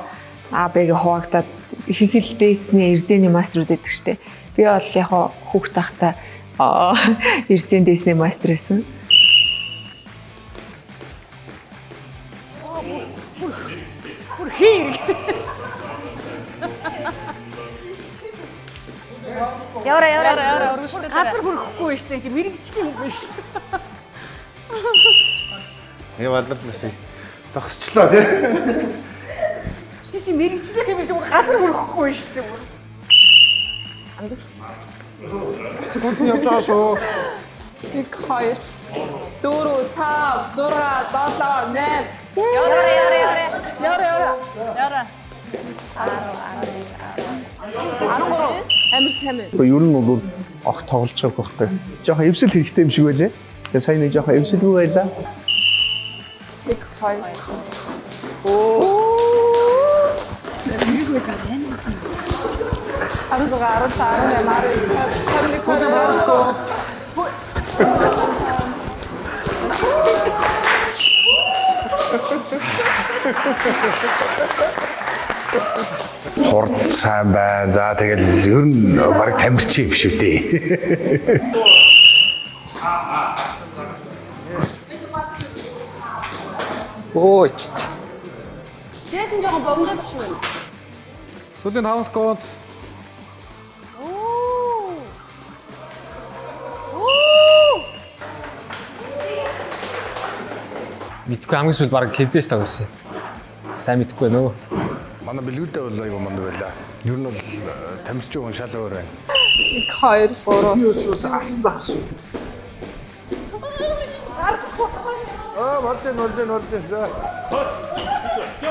АБ-г хуваагдаад ихэнх дээсний эрзэний мастеруд байдаг штэ. Би бол яг хүүхэд ахта эрзэн дээсний мастер байсан. Бүр хий. Яра. Газар хөрөхгүй шүү дээ. Мэрэгчлийн хүн биш. Явааллаа. Зогсчлоо тий. Чи мэрэгчлэх юм биш үү? Газар хөрөхгүй шүү дээ. Амжилт. Секунд явж байгаа шүү. 1 2 4 5 6 7 8 Яра. Амар сайн байна. Ер нь бол огт тоглож байгаа хөөхтэй. Жохон эвсэл хэрэгтэй юм шиг байлээ. Тэгээ сайн нэг жохон эвсэлгүй байлаа. 1 2 Мэрэггүй жаа юм байна. 16 Хурд сайн байна. За тэгэл ер нь баг тамирчин биш үү дээ. Ой. Яасан жоохон богиндод багш юм. Сүүлийн 5 секунд. Мэдгүй хамгийн сүүл баг хизээс тоглосон. Сайн мэдгүй нөө. Манай бэлгүүдээ бол аяга манд байлаа. Ер нь бол тамирчин хүн шал өөр байна. 1 2 3 алсан зах шүү. Марч. За.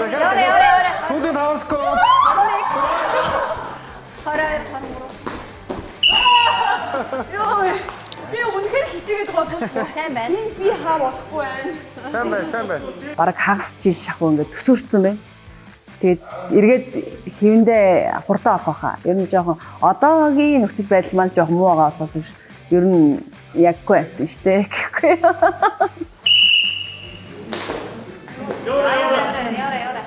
Яра. Сүүлийн 5 секунд. Йоо. Би үнэхээр хичээгээд байгаа юм. Сайн байна. Би хаа болохгүй байна. Сайн байна. Бараг хагас жил шахуу ингээд төсөөрцөн байна. Тэгээд эргээд хэвэндээ хурдан авах байхаа. Ер нь жоохон одоогийн нөхцөл байдал маань жоохон муу байгаа болохоос ер нь яггүй байсан шүү дээ гэхгүй. Яра.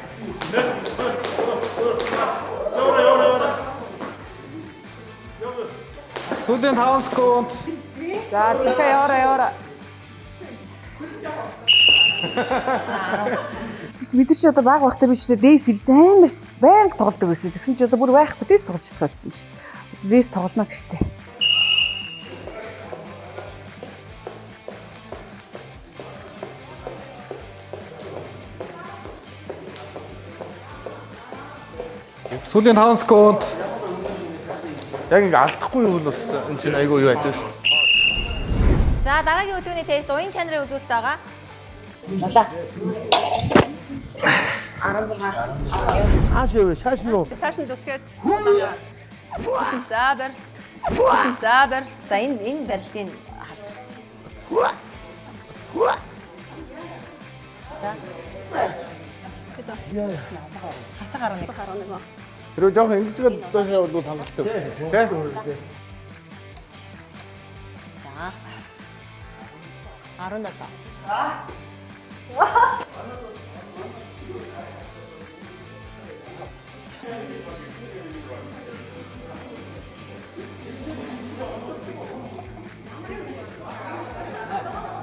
Сүүлийн 5 секунд. За тэгээ яра. Бид нар ч одоо баг багтаа би ч дээс амар байнга тоглодог байсан. Тэгсэн чи одоо бүр байхгүй дээс тоглож чадах байсан шүү дээ. Дээс тоглоно гэртээ. Сүүлийн 5 секунд. Яг ингээ алдахгүй юу бол бас энэ чинь айгүй юу яаж шүү. За дараагийн өдөөний тест уян чанарын үзүүлэлт байгаа. Болоо. 16. Хааш юу вэ? Шааш нь юу? Цааш нь зүтгээд. За бар. За бар. За энэ барилтыг харж. Хасаг 11. Тэр жоохон ингэж гал доош явбал хангалттай болчихсон тий. За. 17.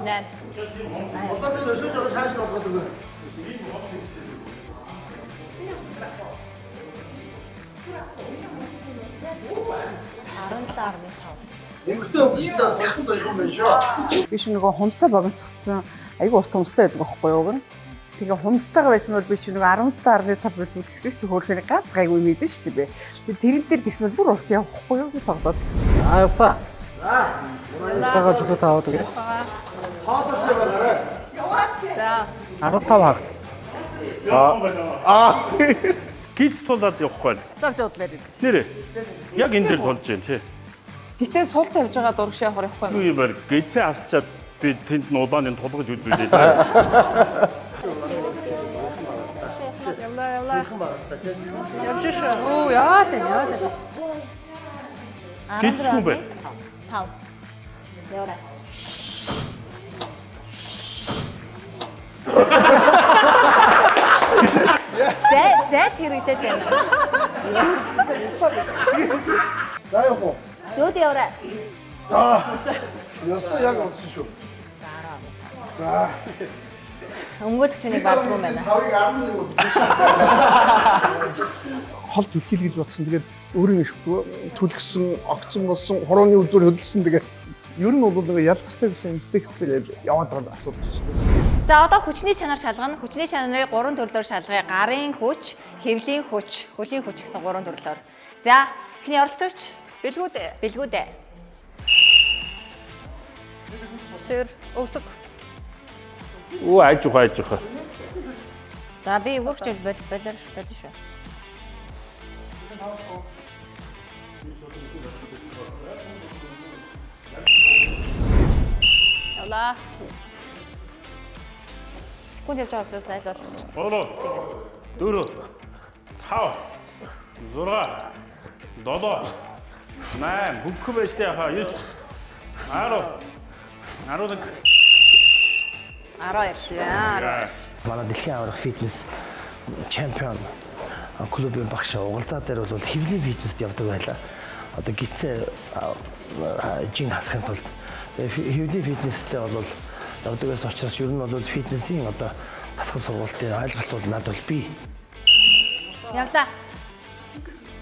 Нэ. Биш нөгөө хумсаа богиносгоцсон айгүй урт хумстай байдаг байхгүй юу гэн. Тэгээ хумстайгаа байсан бол би чи нөгөө 17.5 болов тэгсэн чинь хөөрхөний ганц гайгүй мэдэн шүү дээ. Би тэрэн дээр тэгсэн бол бүр урт явахгүй юу би тоглоод тэгсэн. Явсаа. Цаагаа чөлөө таваад тэгээ. За. 15 хагас. Гиз тулаад явахгүй байна. Давж удлаа дээ. Нэрээ. Яг энэ дээр тулж байна тий. Гицээ сул тавьж байгаа дургшаа явах явахгүй. Юу юм бэ? Гизээ асчаад би тэнд нь улааны тулгаж үзүүлээ. Явла. Явж шээ. Оо яа тийм. Гизгүй бэ? 5. Яваа. За хэрэглээд байна. За явах. Зөөд яваа. Ясна яг олсон шүү. За. Өмгөөлөгчнийг бардгүй байна. Хол түлхийл гэж бодсон. Тэгээд өөрийн түлхсэн, огцсон болсон, хурууны үзүүр хөдөлсөн. Тэгээд ер нь бол нэг ялгстай гэсэн инстинктээр яваад байгаа асуудал шүү дээ. За одоо хүчний чанар шалгана. Хүчний чанарыг 3 төрлөөр шалгая. Гарын хүч, хэвлийн хүч, хөлийн хүч гэсэн 3 төрлөөр. За, эхний оролцогч бэлгүүдээ. Цэр өсөг. Оо айж ухаа. За би өгч болор шүү. Явла. Секунд явж байгаа учраас айл бол. 4 5 6 7 8 бүхэн байж таа 9 10 11. Манай дэлхийн аврах фитнес чемпион клубын багш угалзаа дээр бол хэвлийн фитнест явдаг байлаа. Одоо гисээ жин хасахын тулд хэвлийн фитнестэй бол явдагаас учраас ер нь бол фитнесийн одоо тасгал сургалтын ойлголт бол надад бол бий. Явлаа.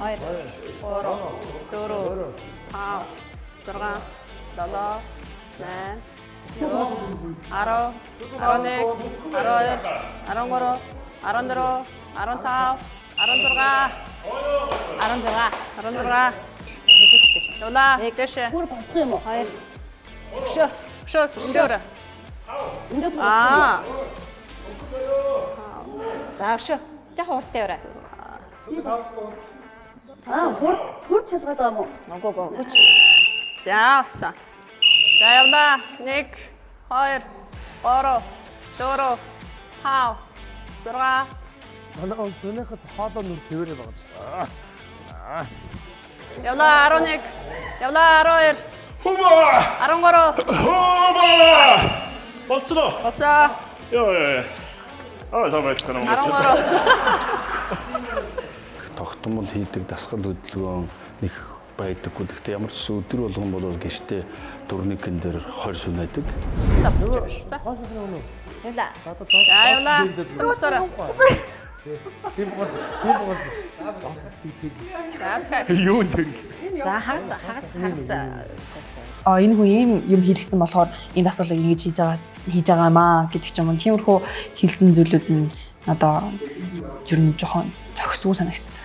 2 4 5 6 7 8 10 11 12 13 14 15 16 Явла. Дэше. Бүр болох юм уу? 2. Шөө. За шөө. Жахаа урттай яваа. Хурд чалгаад байгаа юм уу? Гоо. Хүч. За авсан. За явла. 1 2 3 4 5 6 Манай өнөөхөд хоолоо нүр тэрвэрээ байгаа ч. Явла 11. Явла 12. Хумаа! 13. Хумаа! Болцоо. Босоо. Яа. Самайт канаа. 13. Тогтмол хийдэг дасгал хөдөлгөөн нэг байдаггүй. Гэхдээ ямар ч өдөр болгон бол гэртээ турникэн дээр 20 сүнэдэг. Явла. За явла. Тусаараа. Юу энэ? За хагас. Энэ хүн ийм юм хийгдсэн болохоор энэ дасгалыг ингэж хийж байгаа юм аа гэдэг ч юм уу. Тиймэрхүү хэлсэн зүйлүүд нь одоо ер нь жоохон зохисгүй санагдсан.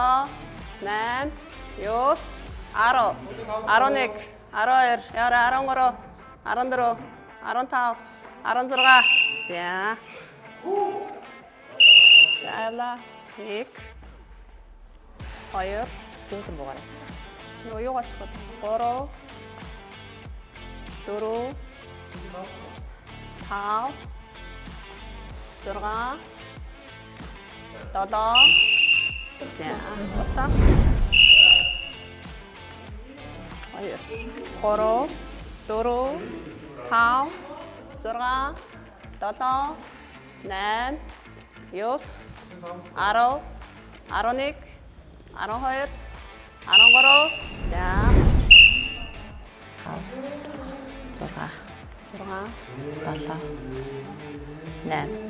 7, 8, 9, 10, 11, 12, 13, 14, 15, 16. За. За, 1, 2, дүүсэн буугаарай. Нөгөө юу гацх вэ? 3, 4, 5, 6, 7. За, босоо. 2, 3, 4, 5, 6, 7, 8, 9, 10, 11, 12, 13. За. 6, 7, 8, 9.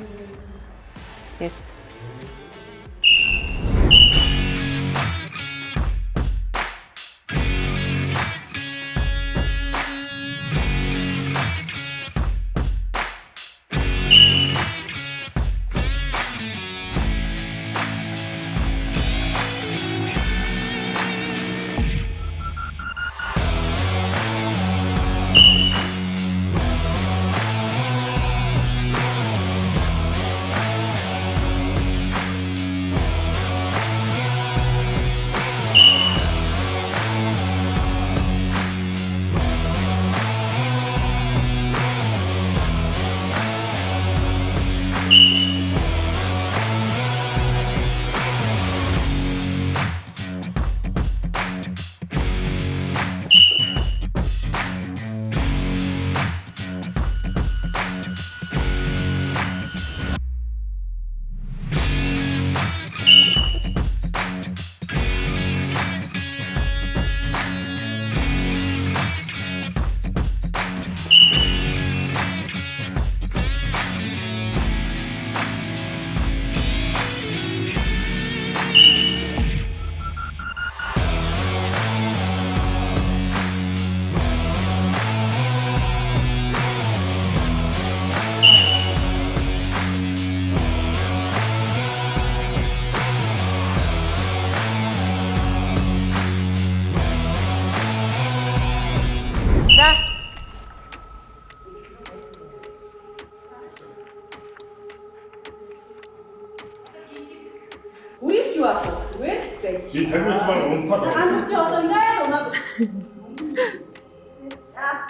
Үрийг ч юу аах вэ? Зүгээр байж. Би тамирч маань унтаад. Ганц чи одоо зай унаад.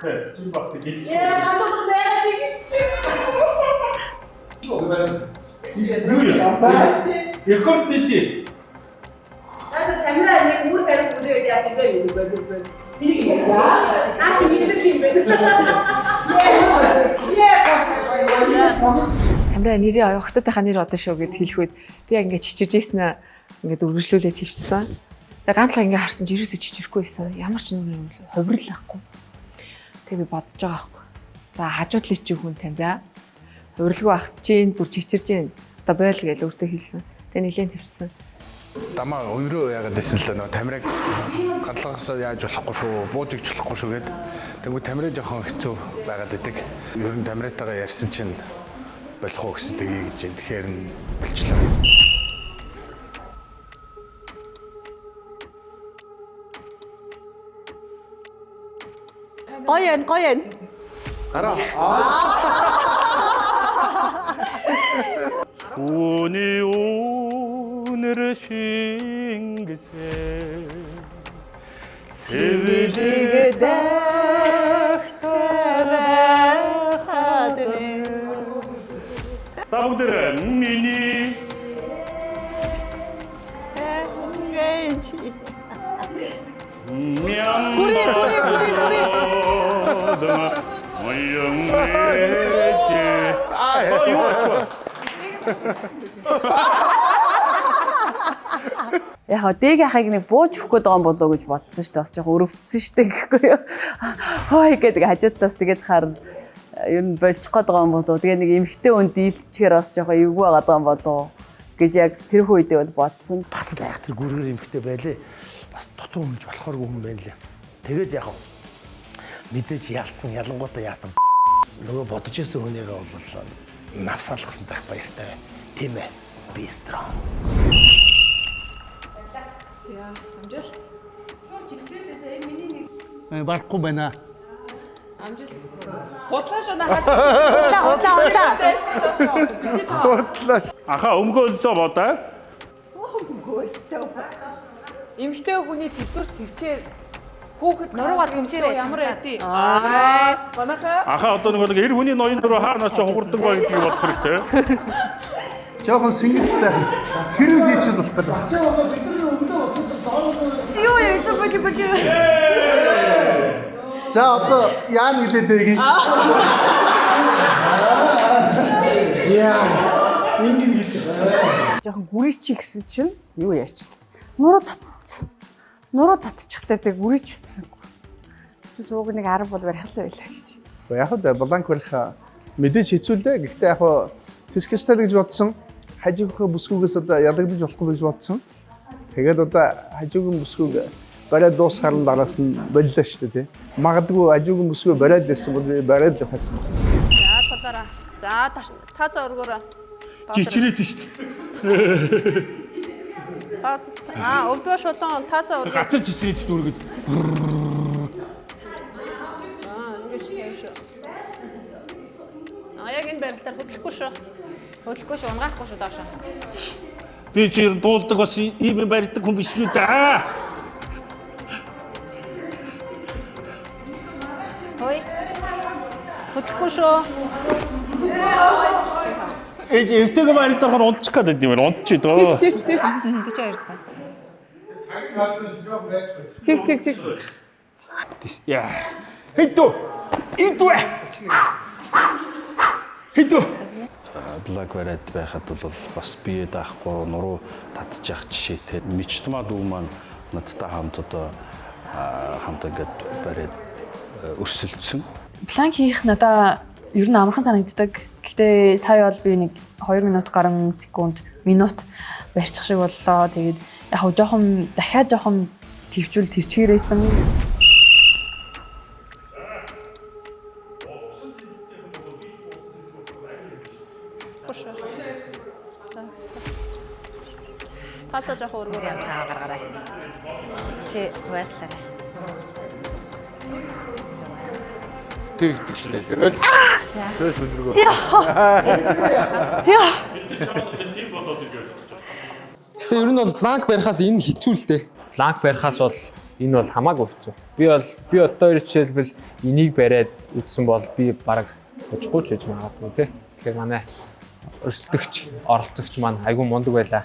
Тэ, чи багт гэж. Яа, ганц нэрээ тэгсэн. Рекорд нийтээ. Наад тамираа нэг үр гарах үдээ яа гэдэг юм бэ? Тэрийг яа. Чаач мэддэг юм бэ? Тамираа нэрээ оёхтойхоо нэр одоо шүү гэд хэлэхэд би яг ингээд чичирж ийсэн ингээд үргэлжлүүлээд хэлчихсэн. Тэгээ ганцлаа ингээд харсан чи ерөөсөө чичрэхгүй байсан. Ямар ч нүрийн хувирал байхгүй. Тэгээ би бодож байгаа байхгүй. За хажууд л чи хүн тамираа хувирлгүй ах чинь бүр чичирж гин. Одоо бойл гэж өөртөө хэлсэн. Тэгээ нэлээд төвчсөн. Дамаа өөрөө яагаад гэсэн л да нөгөө тамираг гадлагаасаа яаж болохгүй шүү, бууж игч болохгүй шүү гэд. Тэгвэл тамираа жоохон хэцүү байгаад идэг. Ер нь тамираатайгаа ярьсан чинь болох уу гэсэн тгий гэж юм. Тэгэхээр нь болчлоо. Гоё юм. Гараа. 손이 오늘 싱그새 Сэрвэлэг дахтарахадны. За бүгдээ миний Гүри. 아, 이거 좋아. Яг дэг яхаг нэг бууж өгөх гээд байгаа юм болоо гэж бодсон шүү дээ. Бас жоохон өрөвдсөн шүү дээ гэхгүй юу. Хой гэдэг хажуу талаас тэгээд харна. Ер нь болчих гээд байгаа юм болоо. Тэгээ нэг эмхтэй хүн дийлдчихээр бас жоохон эвгүй байгаа юм болоо гэж яг тэр үедээ бол бодсон. Бас л яг тэр гүргээр эмхтэй байлээ. Бас дутуу хүмж болохооргүй хүн байна лээ. Тэгээд яг мэдээж ялсан, ялангуутаа яасан. Нөгөө бодож ирсэн хүнийгээ бол навсаалгасан байх баяртай байна. Тийм ээ. Be strong. За, амжилт. Барахгүй байна. Амжилт. Хутлааш нахад. Хутлааш. Аха өмгөөлөө бодоо. Эмхтэй хүний төсвөр төвчээр хүүхэд нуруугаа төмчээрэй ямар байдгийг. Манайхаа. Аха одоо нэг эр хүний ноён дөрөв хаанаа ч хугардаг ба гэдгийг бодох хэрэгтэй. Жоохон сэнгэл сайхан хэрэг хийчихэл болох гэдэг байна. Юу эзэн боли. За одоо яа нэлээд дэгийг. Яа. Ингэн гэлээ. Жоохон гүрийч гэсэн чинь юу яач. Нуруу татчих дээр тэг гүрийч чадсан. Сууг нэг 10 бол барих л байлаа гэж. Яг л бланк барих мэдээж хэцүүлээ. Гэхдээ яг фискэстер гэж бодсон. Хажуугийнхаа бүсгүйгээс одоо ядагдаж болохгүй гэж бодсон. Тэгээд одоо хажуугийн бүсгүйг бариад дуусгаар нь дараас нь боллоо шүү дээ. Магадгүй хажуугийн бүсгүй бариад байсан бол бариад байсан. За талаараа. За тацаа өргөөрэй. Жичрээд шүү дээ. Өргөө шулуун тацаа өргөө. Гацар жичрээд шүү дээ өргөд. Ингэж шүү. Яг энэ байралтаар хөдлөхгүй шүү. Хөдлөхгүй шүү, унгаахгүй шүү доошоо. Би чи дуулдаг бас ийм барьдаг хүн биш үү та. Хөөе. Хөдлөхгүй шүү. Эвтэйг барилдахаар унтчих гэдэг юм байна. Унтчих дөө. Тэвч. 42 секунд. Тэг. Яа. Хэдүү. Идвэ. Хэдүү. Благ бариад байхад бол бас бие даахгүй нуруу татчих жишээтэй. Мичтмаа дүү маань надтай хамт одоо хамт ингээд бариад өрсөлдсөн. План хийх надаа ер нь амархан санагддаг. Гэхдээ сая бол би нэг 2 минут гаруй минут барьчих шиг боллоо. Тэгээд яг жоохон дахиад жоохон төвчгээрээсэн. Тацаа жоохон өргөөрэй. Цаа гаргаарай. Чи баярлалаа. Тэгдэг шүү дээ. Тэс өдрөгөө. Яа. Гэтэ ер нь бол планк барихаас энэ хэцүү л дээ. Планк барихаас бол энэ бол хамаагүй хэцүү. Би одоо жишээлбэл энийг бариад үтсэн бол би бараг хожихгүй ч гэж магадгүй тий. Тэгэхээр манай өрсөлдөгч, оролцогч маань айгүй мундаг байлаа.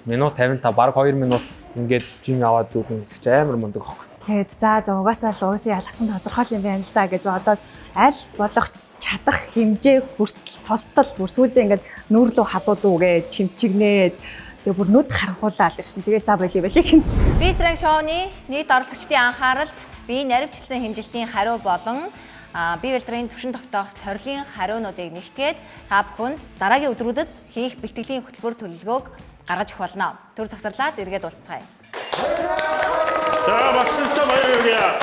Минут 55 бараг 2 минут ингээд жин аваад дүүрэн хэлчих амар мундаг аахгүй. Тэгээд за угаасаа л угаасаа ялгахын тодорхой юм байна л да гэж бодоод аль болох чадах хэмжээ хүртэл толтол бүрсүүлдэ ингээд нүүр рүү халуудуугээ чимчигнээд тэгээ бүр нүд харахуулаад ирсэн. Тэгээ за болиё гин. Би Strong Show-ны нийт оролцогчдын анхааралд бие наривчлалын хэмжилтийн хариу болон бие бэлтрийн түвшин тогтоох сорилын хариунуудыг нэгтгээд та бүхэнд дараагийн өдрүүдэд хийх бэлтгэлийн хөтөлбөр төлөвлөгөөг гаргаж өгөх болно. Төр завсарлаад эргээд уулзцгаая. 자, 박수부터 보여주세요.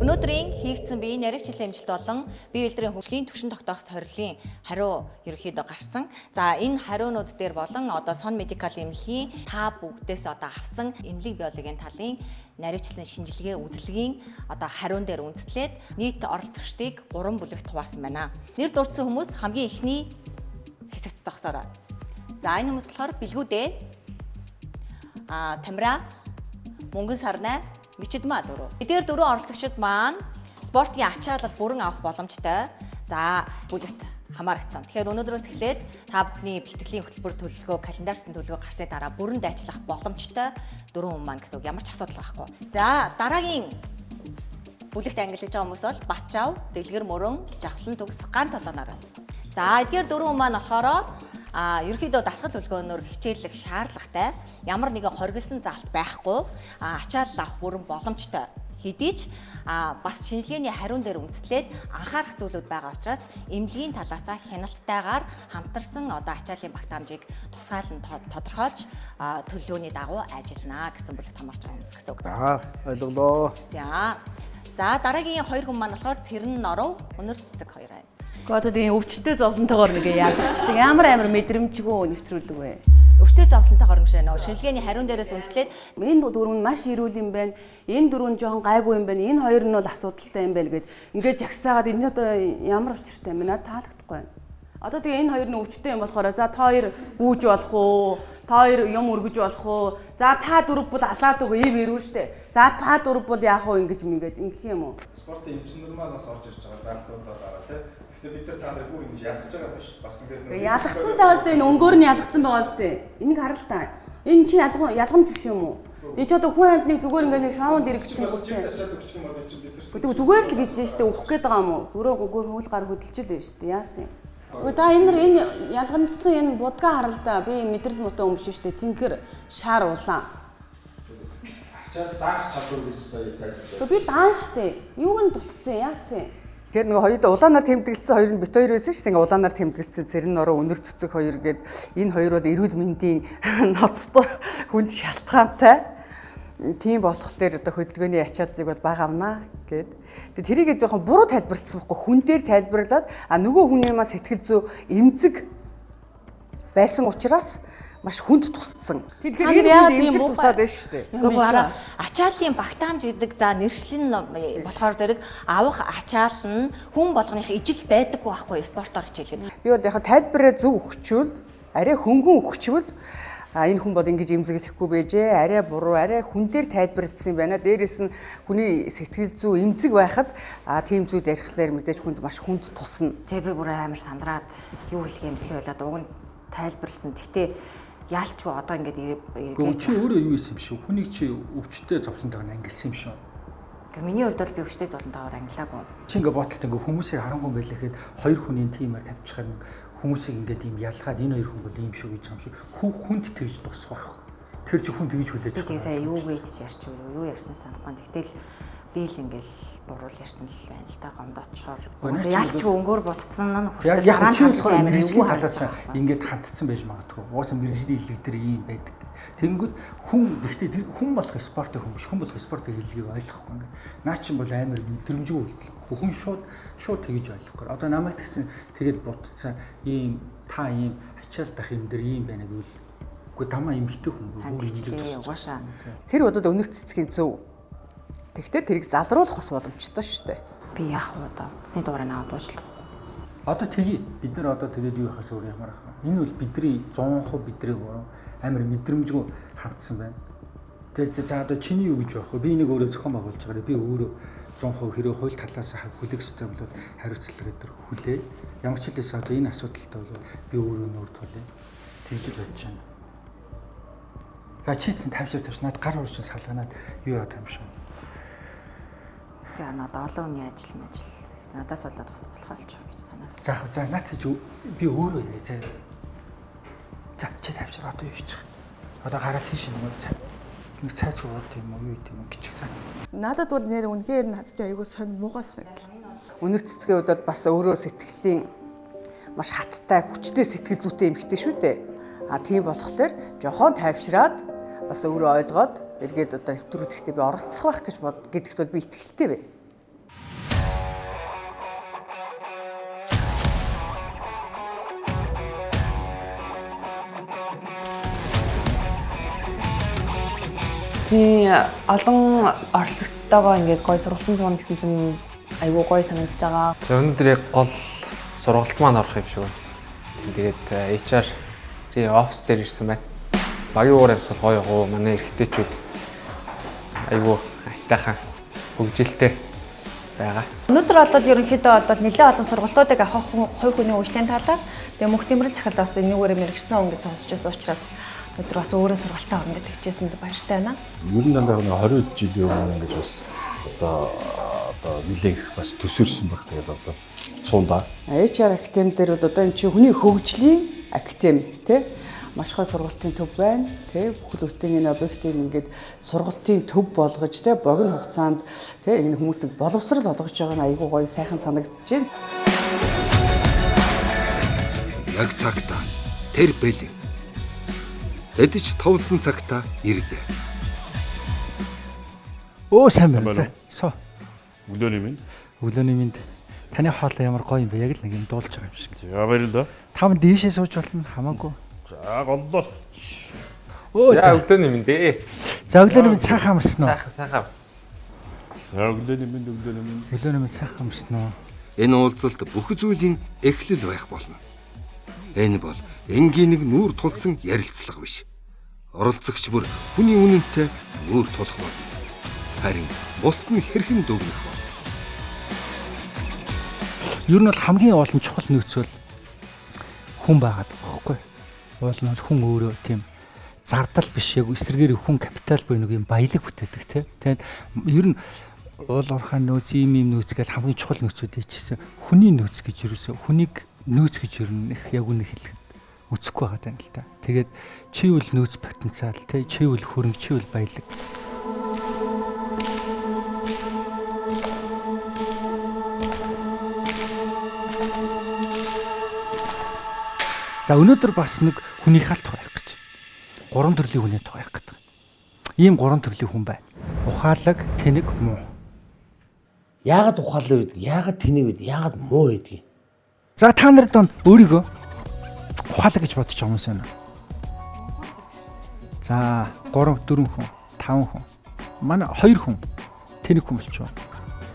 Өнөөдрийн хийгдсэн бие наривчлалын хэмжилт болон бие бэлтрийн хөгжлийн түвшин тогтоох сорилын хариу ерөөхдөө гарсан. За энэ хариунууд дээр болон одоо сон медикал эмнэлгийн та бүгдээс одоо авсан эмнэлэг биологийн талын наривчлалын шинжилгээ үзлэгийн одоо хариун дээр үндэслээд нийт оролцогчдыг 3 бүлэгт хуваасан байна. Нэр дурдсан хүмүүс хамгийн ихний хэсэгт зогсоорой. За энэ хүмүүс болохоор Бэлгүүдээ, Тамира, Мөнгөн Сарнай, Мичидмаа дөрөв. Эдгээр дөрвөн оролцогчид маань спортын ачаалал бүрэн авах боломжтой. За бүлэгт хамаарагдсан. Тэгэхээр өнөөдрөөс эхлээд та бүхний бэлтгэлийн хөтөлбөр төлөвлөгөө, календарсан төлөвлөгөө гарсны дараа бүрэн дайчлах боломжтой 4 хүн маань гэсэн үг. Ямар ч асуудал байхгүй. За дараагийн бүлэгт ангиллаж байгаа хүмүүс бол Батчаав, Дэлгэр мөрөн, Жавхлан төгс ган толгоноор байна. За эдгээр 4 хүн маань болохоор ерөнхийдөө дасгал төлөвлөгөөнөөр хичээллэх шаардлагатай ямар нэгэн хоригдсан заалт байхгүй ачаал авах бүрэн боломжтой. Хэдий ч бас шинжилгээний хариун дээр үндэслээд анхаарах зүйлүүд байгаа учраас эмнэлгийн талаасаа хяналттайгаар хамтарсан ачааллын багтаамжийг тусгаалan тодорхойлж төлөвлөгөөний дагуу ажиллана гэсэн бүлэгт хамаарч байгаа хүмүүс гэсэн үг. Ойлголоо. За дараагийн 2 хүн маань болохоор Цэрэн Норов, Өнөр Цэцэг 2 байна. Одоо тийм өвчтөй зовлонтойгоор нэг яадаг. Ямар мэдрэмжгүй нэвтрүүлэг вэ? Өвчтөй зовлонтойгоор юм шиг нөө шинжилгээний хариун дээрээс үндэслээд энэ дөрөв нь маш эрүүл юм байна. Энэ дөрөв нь жоохон гайгүй юм байна. Энэ хоёр нь бол асуудалтай юм байна гэд ингээд жагсаагаад энэ одоо ямар учиртай юм бэ? Надад таалагдахгүй байна. Одоо тэгээ энэ хоёр нь өвчтөй юм болохоор за та хоёр гүүж болох уу? Та хоёр юм өргөж болох уу? За та дөрөв бол алаад өгөө ийм ирүү штэ. За та дөрөв бол яах вэ ингэж ингэх юм уу? Спортын эмчнэр маань бас орж ирж байгаа зардуудаа байгаа тийм. Гэхдээ бид нар та нар бүр ингэж ялгаж байгаа биш. Бас ингэж ялгцсан цагаас тэ энэ өнгөөр нь ялгцсан байгаас тэ. Энийг харал та. Энэ чи ялгамж биш юм уу? Тэг чи одоо хүн амьтныг зүгээр ингээд шоунд ирэх чинь бол тийм. Зүгээр л гэж штэ өөх гээд байгаа юм уу? Дөрөв гүгээр хөл гар хөдөлж л байна штэ. Яасан юм? Та энэ ялгамжсан энэ будгаа харал та. Би мэдрэл муутай юм биш штэ. Цэнхэр шаар улаан. Ачаал даах чадвар гэж сая тайлбарлав. Би даан штэ. Юуг нь дутцсан яацсан? Тэр нэг хоёулаа улаанаар тэмдэглэсэн хоёр нь бит хоёр байсан шүү дээ. Ингээ улаанаар тэмдэглэсэн Цэрэн Норов, Өнөр Цэцэг хоёр гээд энэ хоёр бол эрүүл мэндийн ноцтой хүнд шалтгаантай. Тийм болохоор одоо хөдөлгөөний ачааллыг бол багавнаа гэд. Тэгээ тэрийгээ жоохон буруу тайлбарлалцсан байхгүй хүн дээр тайлбарлаад нөгөө хүний маа сэтгэл зүй эмзэг байсан учраас маш хүнд тусцсан. Тэгэхээр яагаад тийм тусаад байна шүү дээ. Гүг хараа ачааллын багтаамж гэдэг за нэршлэн болохоор зэрэг авах ачаал нь хүн болгоных ижил байдаггүй байхгүй спортоор хичээлгээд. Би бол яг тайлбараа зөв өгчвөл арай хөнгөн өгчвөл энэ хүн бол ингэж эмзэглэхгүй байжээ. Арай буруу, арай хүн дээр тайлбарлагдсан байна. Дээрээс нь хүний сэтгэл зүй эмзэг байхад тийм зүйл ярихлаар мэдээж хүнд маш хүнд тусна. Тэгээ би бүр амар сандраад юу хэлэх юм бэ болоод уг нь тайлбарлсан. Гэтэ яалчгүй одоо ингээд чи өөрөө юу исэн юм шүү. Хүнийг чи өвчтөй зовлонтойгоор ангилсан юм шүү. Миний хувьд бол би өвчтөй зовлонтойгоор ангилаагүй. Чи ингээд бодлоо ингээд хүмүүсийг харангүй байлэхэд хоёр хүний тиймээр тавьчих юм хүмүүсийг ингээд ийм ялгаад энэ хоёр хүн бол ийм шүү гэж юм шиг хүнд тэгж тусах байх. Тэр чи хүн тэгж хүлээж байгаа. Тэгээ сая юу гэж ярьч юу ярьснаа санахгүй. Тэгтэл би л ингээд буруу ярьсан л байна л да гомдоочхоор. Яалчгүй өнгөөр ботцсон нь яг чи болохоор мэрэгжлийн талаас ингээд хандсан байж магадгүй. Уусаа мэрэгжлийн хэллэг дээр ийм байдаг. Тэнгүүд хүн гэхдээ тэр хүн болох спортын хүн биш. Хүн болох спортын хэллэгийг ойлгохгүй ингээд. Наа чин бол амар мэдрэмжгүй үйлдэл. Хүн шууд тэгж ойлгохгүй. Одоо намайг тэгсэн тэгээд бодцсан ийм та ийм ачаал дах юм дээр ийм байна гэвэл үгүй дамаа эмхтэй хүн бүр ингэж угаашаа. Тэр бодод Өнөр Цэцгийн зөв. Тэгтээ тэрийг залруулах бас боломжтой шүү дээ. Би яах вэ одоо? Цэцний дугаарыг аваад уучлаа. Одоо тэгээ бид нар одоо тэгээд юу яхаас өөр ямар ах вэ? Энэ бол бидний 100% бидний буруу амар мэдрэмжгүй хандсан байна. Тэгээд за одоо чиний юу гэж байх вэ? Би энийг өөрөө зохион байгуулж байгаараа би өөрөө 100% хэрэв хууль талаас хүлээх ёстой бол хариуцлага өдр хүлээ. Ямар ч хэлээс одоо энэ асуудалтай бол би өөрөө нүүр тулъя. Тэгж бодож байна. Чийдсэн тавьшир над гар уршин салганаад юу яа юм шиг. Тэгээ надад олон хүний ажил надаас болоод бас болох болж байгаа гэж санаад. За наад чи би өөрөө яа заа. За чи тавьшир одоо юу хийчих. Одоо гараад тийш нэг цайч ууд юм уу юу юм гिचг сан. Надад бол нэр үнэхээр надад ч аягүй сонь муугай санагдлаа. Өнөр Цэцгийн хувьд бас өөрөө сэтгэлийн маш хаттай хүчтэй сэтгэл зүйтэй эмэгтэй шүү дээ. Тийм болохоор жохон тайвшраад бас өөрөө ойлгоод эргээд одоо нэвтрүүлэхдээ би оролцох байх гэж гэдэгт бол би итгэлтэй байна. Тийм олон оролцогчтойгоо ингээд гоё сургалтын зуун гэсэн чинь айгүй гоё санагдаж байгаа. За өнөөдөр яг гол сургалт маань орох юм шиг байна. Тэгээд HR офис дээр ирсэн байна. Багийн уур амьсгал гоё гоо манай эрэгтэйчүүд айгүй айтайхан хөгжилтэй байгаа. Өнөөдөр бол ерөнхийдөө бол нэлээд олон сургалтуудыг авах хувь хүний үйлчлэлийн талаар тэгээ мөнх тэмрэл захирал бас энэгээр мэрэгчсэн өнгө сонсч байсан учраас өнөөдөр бас өөрөө сургалтаа орно гэж хичээсэнд баяртай байна. Ер нь дандаа 20 жилийн өмнө ингэж бас одоо нэлээх бас төсөөрсөн баг тэгээд одоо цуунда. HR академи дээр бол одоо энэ чинь хүний хөгжлийн академи тий маш их сургалтын төв байна. Тэ бүхэл бүтэн энэ объектыг ингээд сургалтын төв болгож тэ богино хугацаанд тэ энэ хүмүүстийг боловсрал болгож байгаа нь айгүй гоё сайхан санагдаж байна. Яг цагта тэр бэлэн. Эдэж товлсон цагта ирлээ. Оо сайн байна. Соо. Өглөөний минь. Өглөөний минь. Таны хоолой ямар гоё юм бэ? Яг л нэг юм дуулж байгаа юм шиг. За баярлалаа. Тав дээшээ сууж болно хамаагүй. За голлоо. За өглөөний минь дээ. За өглөөний минь сайхан амарсан уу? Сайхан амарсан. За өглөөний минь. Өглөөний минь сайхан амарсан уу? Энэ уулзалт бүх зүйлийн эхлэл байх болно. Энэ бол энгийн нэг нүүр тулсан ярилцлага биш. Оролцогч бүр хүний үнэнтэй нүүр тулах болно. Харин бусд нь хэрхэн дүгнэх бол. Ер нь бол хамгийн олон чухал нөөц бол хүн байгаад байгаа байхгүй. Уул нь хүн өөрөө тийм зардал биш яг эсрэгээр хүн капитал буюу нэг юм баялаг бүтээдэг тийм. Тэгээд ер нь уул уурхай нөөц ийм нөөц гэж хамгийн чухал нөөцүүд ичсэн. Хүний нөөц гэж ерөөсөө хүнийг нөөц гэж ер нь их яг үнэ хэлэх үзэхгүй байгаа юм л та. Тэгээд чивэл нөөц потенциал тийм чивэл хөрөнгө чивэл баялаг. За өнөөдөр бас нэг хүний халт тухайх гэж. 3 төрлийн хүний тухайх гэдэг. Ийм 3 төрлийн хүн байна. Ухаалаг, тэнэг, муу. Яагаад ухаалаг байдаг? Яагаад тэнэг байдаг? Яагаад муу байдаг? За та нарт өөрийгөө ухаалаг гэж бодож байгаа юм байна. За 3, 4 хүн, 5 хүн. Манай 2 хүн тэнэг хүн болчихоо.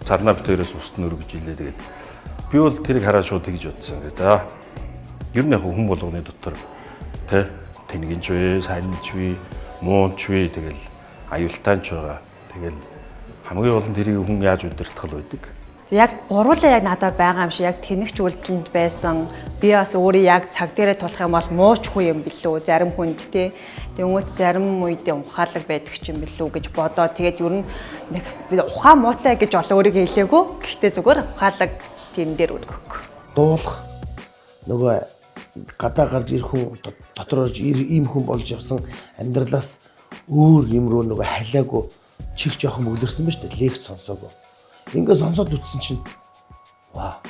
Царнаа битээрээс устн өргөж илээ тэгээд би бол тэрийг хараад шууд тэгж бодсон. За ер нь яг хүн болгоны дотор тэ тэнгинч вэ, сайнч вэ, муунч вэ тэгэл аюултайч байгаа. Тэгэл хамгийн гол нь тэрийг хүн яаж удирдах л байдаг. Яг гуруулаа яг надад байгаа юм шиг яг тэнэгч үйлдэлд байсан. Би бас өөрөө яг цаг дээрээ тулах юм бол мууч хүн юм билүү. Зарим хүнд те. Тэнгүүт зарим үедээ ухаалаг байдаг ч юм билүү гэж бодоо. Тэгээд ер нь нэг би ухаан муутай гэж ол өөрийгөө хэлээгүй. Гэхдээ зүгээр ухаалаг тийм дээр өргөх. Дуулах нөгөө гадаа гарч ирэх хүн дотор орж ийм хүн болж явсан амьдралаас өөр юм руу нөгөө халиагүй чих жоохон мөглөрсөн ба шүү дээ. Лекц сонсоогүй. Ингээ сонсоод үтсэн чинь вау.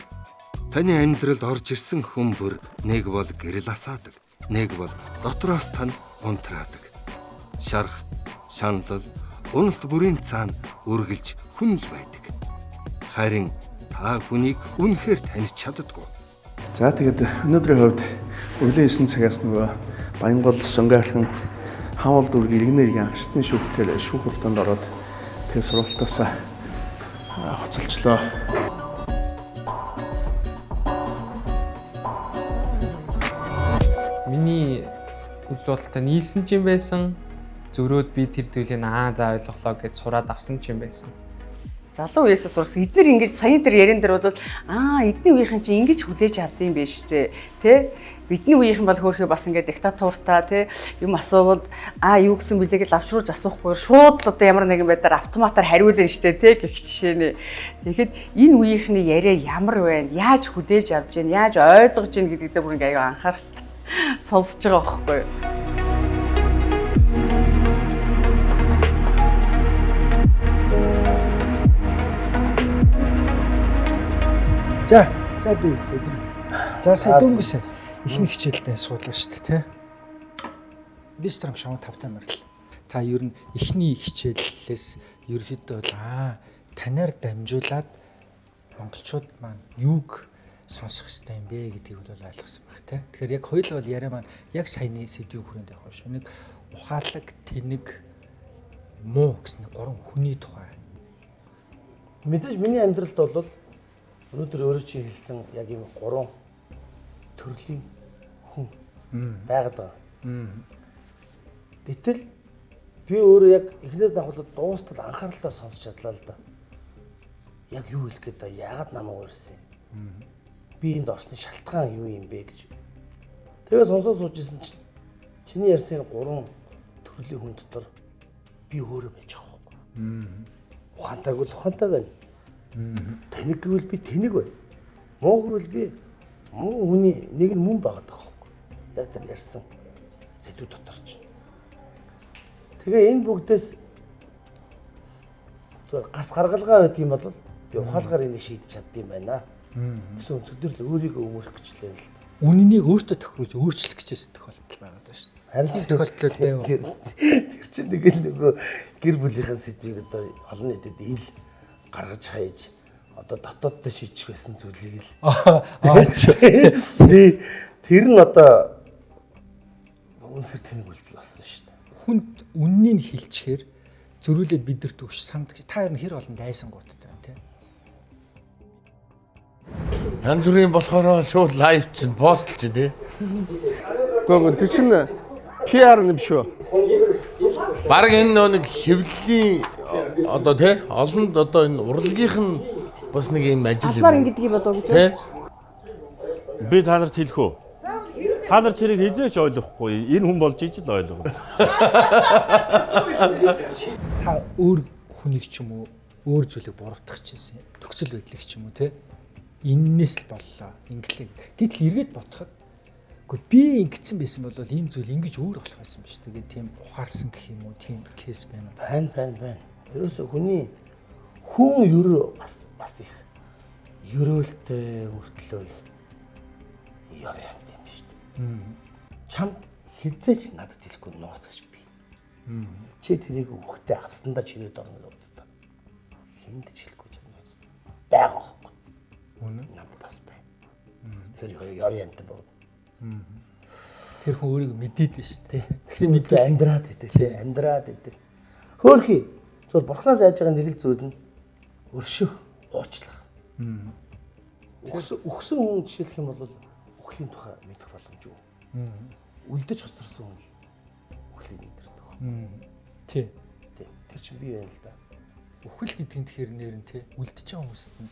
Таны амьдралд орж ирсэн хүн бүр нэг бол гэрэл асаадаг, нэг бол дотроос тань унтраадаг. Шарх, шаналл, уналт бүрийн цаана үргэлж хүн л байдаг. Харин та хүнийг үнэхээр таних чаддаггүй. За тэгээд өнөөдрийн хувьд өглөө 9 цагаас нөгөө Баянгол Сонгойрхон хаал дүүргийн иргэнэрийн анхны шүүхтээр шүүх хурданд ороод тэгээд сургалтаасаа хоцолчлоо. Миний үзэл бодолтой нийлсэн ч юм байсан. Зөрөөд би тэр зүйлийг за ойлголоо гэж сураад авсан ч юм байсан. Залуу үеэсээ сурсан. Эдгээр ингэж саяны тэр ярен дээр бол эдний үеийнхэн чинь ингэж хүлээж авдсан байх штэ. Тэ? Бидний үеийнхэн бол хөөхөө бас ингэ диктатуртаа тэ юм асуувал юу гэсэн бэлээ гэж авшруулж асуухгүй шууд л одоо ямар нэгэн байдлаар автоматар хариулна штэ тэ гэх жишээ нэ. Тэгэхэд энэ үеийнхний яриа ямар байна? Яаж хүлээж авч байна? Яаж ойлгож байна гэдэг дээр бүр ингэ аюу анхааралтай сонсож байгаа байхгүй юу? За би өдөр. За сая дөнгөс ихний хичээлдээ суулаа шүү дээ, тэ. Би стром шоу 5 тамирл. Та ер нь ихний хичээллээс ерөөхдөө бол танаар дамжуулаад монголчууд маань юуг сонсох хэрэгтэй юм бэ гэдгийг бол ойлгосон баг, тэ. Тэгэхээр яг хоёул бол яриа маань яг саяны сэдвийн хүрээнд явах шүү. Нэг ухаалаг, тэнэг, муу гэсэн 3 хүний тухай. Мэдээж миний амьдралд бол өнөөдөр өөрөө чи хэлсэн яг ийм 3 төрлийн хүн байгаад байгаа. Гэтэл би өөрөө яг эхнээс давхад дуустал анхааралтай сонсч чадлаа л да. яг юу хэлэх гээд байгаа, яагаад намайг уурсан юм? Би энд орсны шалтгаан юу юм бэ гэж. Тэгээ сонсоод сууж исэн чинь чиний ярьсан 3 төрлийн хүн дотор би өөрөө байж байгаа байхгүй. Ухаантайг бол ухаантай байна. Тэнэг гэвэл би тэнэг байна. Муу гэвэл би муу хүний нэг нь мөн байгаад байгаа байхгүй. Яг тэр ярьсан сэдв дотор ч. Тэгээ энэ бүгдээс зөв гас гаргалгаа байдаг юм бол би ухаалгаар энийг шийдэж чаддсан байна. Гэсэн өнцгөр л өөрийгөө өмөрөх гэж лээ л. Үнэнийг өөртөө тохируулж өөрчлөх гэжсэн тохиолдол байгаад байна шүү. Харин тохиолдол байв. Тэр чинь нэг л нөгөө гэр бүлийнхээ сэдвийг одоо олон нийтэд ил гаргаж хайж одоо дотооддоо шийдчих байсан зүйлийг л. Тэр нь одоо үнэхээр тэнэг үйлдэл болсон шүү дээ. Хүнд үннийг хэлчихээр зөрүүлээд бидэрт өгч самд та ер нь хэр олон дайсангуудтай байна тий. Янз бүрийн болохоор шууд лайв чинь постлж тий. Гоо тэр чинь PR нэг биш үү? Бараг энэ нэг хэвлэлийн одоо тий олонд одоо энэ урлагийнх нь бас нэг юм ажил юм. Албаар ингэдэг болов гэж тий. Би та нарт хэлэх үү? Та нар тэрийг хизээч ойлгохгүй. Энэ хүн болж иж л ойлгоо. Та өөр хүнийг ч юм уу өөр зүйлийг буруутгах гэсэн төгсөл байдлыг ч юм уу те эннээс л боллоо инглээ. Гэтэл эргээд бодоход үгүй би ингэсэн байсан бол ийм зүйл ингэж өөр болох байсан биш. Тэгээд тийм ухаарсан гэх юм уу тийм кейс байна. Байна. Ерөөсө хүний хүн ерөө бас их ерөөлтэй өртлөө их яр юм шүү дээ. Чамд хизээч надад хэлэхгүй нууцгаж би. Чи тэрийг өгөхтэй авсандаа чирээд орно л удаа. Хинд ч хэлэхгүй ч юм уу. Бага байхгүй. Үнэн надад бас бай. Тэр яр юмтай байна. Тэр хүн өөрийгөө мэдээд байна шүү дээ. Тэгэхээр мэдээ амьдраад идэв тий. Амьдраад идэв. Хөөхий зөв бурхнаас айж байгаа нэг л зүйл нь өршөөх, уучлах. Өгсөн хүн жишээлх юм бол үхлийн тухай мэдэх боломжгүй. Үлдэж хоцорсон хүн үхлийг мэдэрдэг. Тий. Тэр чинь би байна л да. Үхэл гэдэг нь тэгэхээр нэр нь тий үлдэж байгаа хүмүүст нь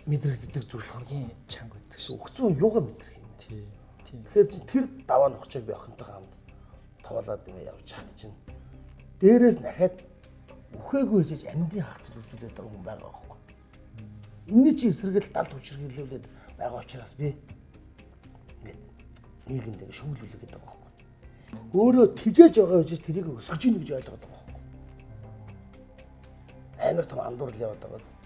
мэдрэгддэг зүйл хамгийн чанга байдаг шүү. Өгсөн хүн юугаа мэдрэх юм. Тий. Тэгэхээр тэр даваа нухчийг би охинтойгоо хамт тавуулаад явж хат чинь дээрээс дахиад үхээгүй хийж амьдрын хагцал үзүүлээд байгаа хүн байгаа байхгүй. Энийн чи эсрэгэл далд хүчрхийлүүлээд байгаа учраас би ингээд нийгэмд ингээд шүүлүүлээд байгаа байхгүй. Өөрөө тижээж байгаа гэж тэрийг өсгөж ийн гэж ойлгоод байгаа байхгүй. Амар том андуурл яваад байгаа.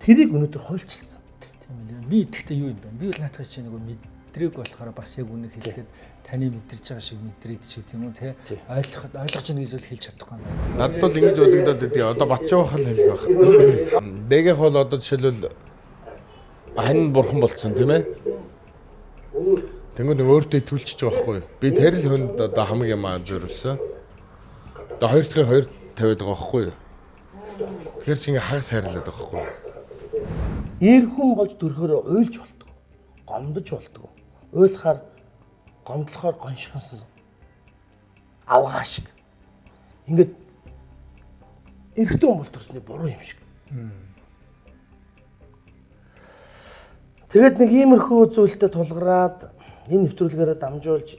Тэрийг өнөөдөр хойлцсон. Тийм ээ. Би идэхтэй юу юм бэ? Би бол наатах чинь нэг мэдрэг болохоор бас яг үнэ хэлэхэд таны мэдэрч байгаа шиг мэдрээд шиг тийм үү те ойлгож ийн гэж л хэлж чадахгүй юм байна. Надад бол ингэж бодогдоод байдгийг одоо Батчаах л хэлэх байх. Дэгэх бол одоо жишээлбэл хань бурхан болцсон тийм ээ. Тэнгүүд өөртөө итгүүлчих жоохгүй. Би тэр л хүнд одоо хамаг юм зориулсан. Одоо хоёр дахь 2 тавиад байгаа байхгүй юу? Тэгэхээр чи ингээ хагас хайрлаад байгаа байхгүй юу? Эр хүн болж төрөхөөр уйлж болтгоо. Гомдож болтгоо. Уйлахаар гомдлохоор гоншихсан авгаа шиг. Ингээд эрэгтэй хүн бол төрсний буруу юм шиг. Тэгээд нэг иймэрхүү зүйлтэй тулгараад энэ нэвтрүүлгээрээ дамжуулж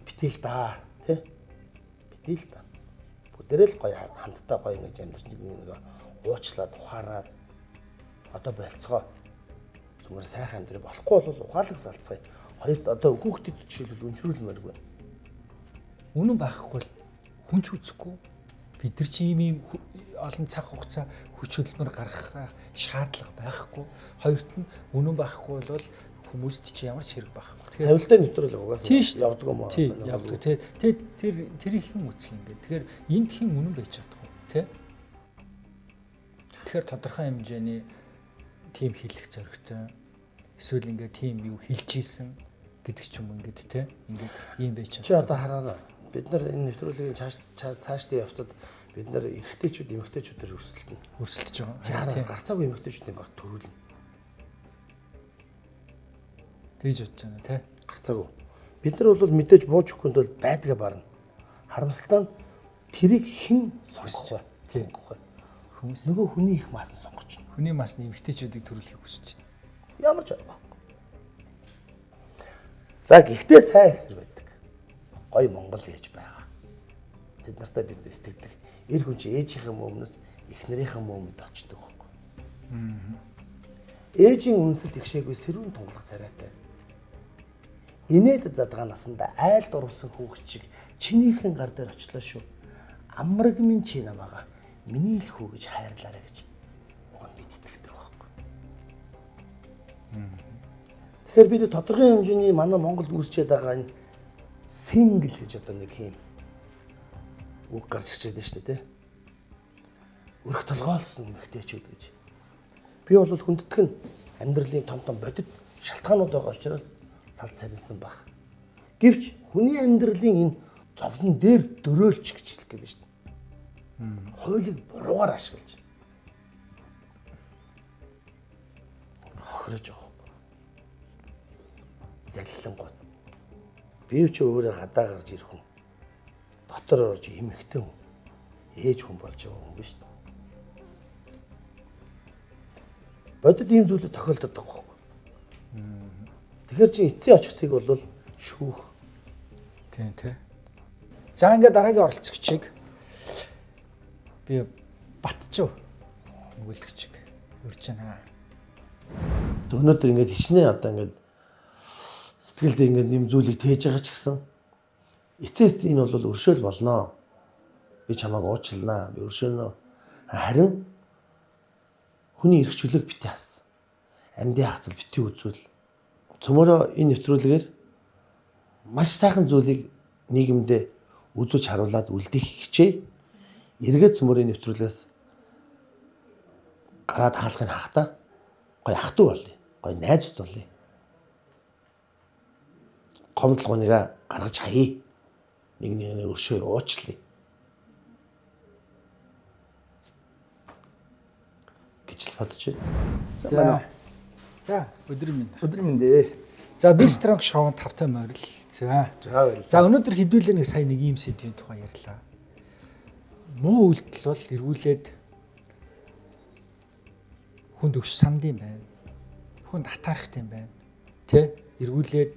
битэл да тий. Битэл да. Бүгдээрээ л гоё хамтдаа гоё ингэж амьдарч нэг уучлаад ухаарад одоо болцгоо зүгээр сайхан амьдрал болохгүй бол ухаалаг салцгаая. Хоёр одоо хүүхдэд жишээлбэл өнчрүүлмээр байна. Үнэн байхгүй л хүнч үзэхгүй бид нар чи ийм олон цаг хугацаа хүч хөдөлмөр гаргах шаардлага байхгүй. Хоёрт нь үнэн байхгүй бол хүмүүст чи ямар ч хэрэг байхгүй. Тэгэхээр хавилтаа нэвтрүүлэг угаасаа явдаг юм аа. Тийм явдаг. Тэгээд тэр ихэн үзэх юм гээд. Тэгэхээр энд хин үнэн байж чадахгүй тий. Тэгэхээр тодорхой хэмжээний тим хэлэх зоригтой эсвэл ингээд тим юу хэлж ийсэн гэдэг ч юм уу ингээд тий. Ингээд ийм байж чадахгүй. Чи одоо хараарай. Бид нар энэ нэвтрүүлгийн цаашдаа явцад бид нар эрэгтэйчүүд, эмэгтэйчүүдээр өрсөлдөж байгаа. Тийм. Гарцаагүй эмэгтэйчүүдийн баг төрүүлнэ. Тэгж бодож байна тий. Гарцаагүй. Бид нар бол мэдээж бууж өгөхгүй бол байдгаа барна. Харамсалтай нь тэрийг хэн сонгох вэ? Хүмүүс нөгөө хүний их маасан сонгож байна. Хүний масны эмэгтэйчүүдийг төрүүлэхийг хүсэж байна. Ямар ч арга байхгүй. За гэхдээ сайн ихнэр байдаг. Гой Монгол ээж байгаа. Тэд нартай бид нар итгэдэг. Эр хүн чи ээжийнхэн өмнөөс эхнэрийнхэн өмнөд очдог байхгүй. Ээжийн үнсэлд ихшээгүй сэрүүн тунгалах царайтай. Инээд задгаа насанда айл дурвсан хүүхэд шиг чинийхэн гар дээр очлоо шүү. Амраг минь чи намаага миний л хүү гэж хайрлаарай гэж уг нь бид итгэдэг байхгүй. Тэгэхээр бид тодорхой хэмжээний манай Монголд үүсчээд байгаа энэ сингл гэж одоо нэг юм үг гарч ирж байгаа шүү дээ, тэ. Өрх толгоолсон эмэгтэйчүүд гэж. Би бол хүндэтгэх нь амьдралын том том бодит шалтгаанууд байгаа учраас салд сарилсан баг. Гэвч хүний амьдралын энэ зовлон дээр дөрөөлч гэж хэлэх гээд шүү дээ. Хуулийг буруугаар ашиглаж хохирож байгаа. Заллин гот. Би ч өөрөө гадаа гарч ирэх хүн. Дотор орж эмэгтэй хүн. Ээж хүн болж байгаа хүн биш үү? Бодит ийм зүйлүүд тохиолдод байгаа байхгүй. Тэгэхээр чи эцсийн очихцыг бол шүүх. Тийм тий. За ингээд дараагийн оролцогчийг би Батчуу өгүүлэгчийг урьж байна. Өнөөдөр ингээд хичнээн одоо ингээд сэтгэлдээ ингээд нэм зүйлийг тээж байгаа ч гэсэн эцээс энэ бол өршөөл болно. Би чамайг уучлалнаа. Би өршөөнө. Харин хүний эрх чөлөөг бити хас. Амьдын хацал бити үзүүл. Цөмөрөө энэ нэвтрүүлгээр маш сайхан зүйлийг нийгэмдээ үзүүлж харуулад үлдэх хичээ. Эргээд цөмөрийн нэвтрүүлгээс гараад хаалхыг хахта гой ах トゥ болъё. Гой найзууд болъё. Гомдлогоныга гаргаж хаяа. Нэг өршөө уучлаа. гэж л бодож байна. За өдрийн минь. Өдрийн минь дээ. За би Strong Show-нд тавтай морил. За өнөөдөр хэдүүлээ нэг сая нэг юм сэдвийн тухай ярьлаа. Муу үйлдэл бол эргүүлээд хүнд өгч санд юм байна. Хүнд атаархт юм байна. Тэ? Эргүүлээд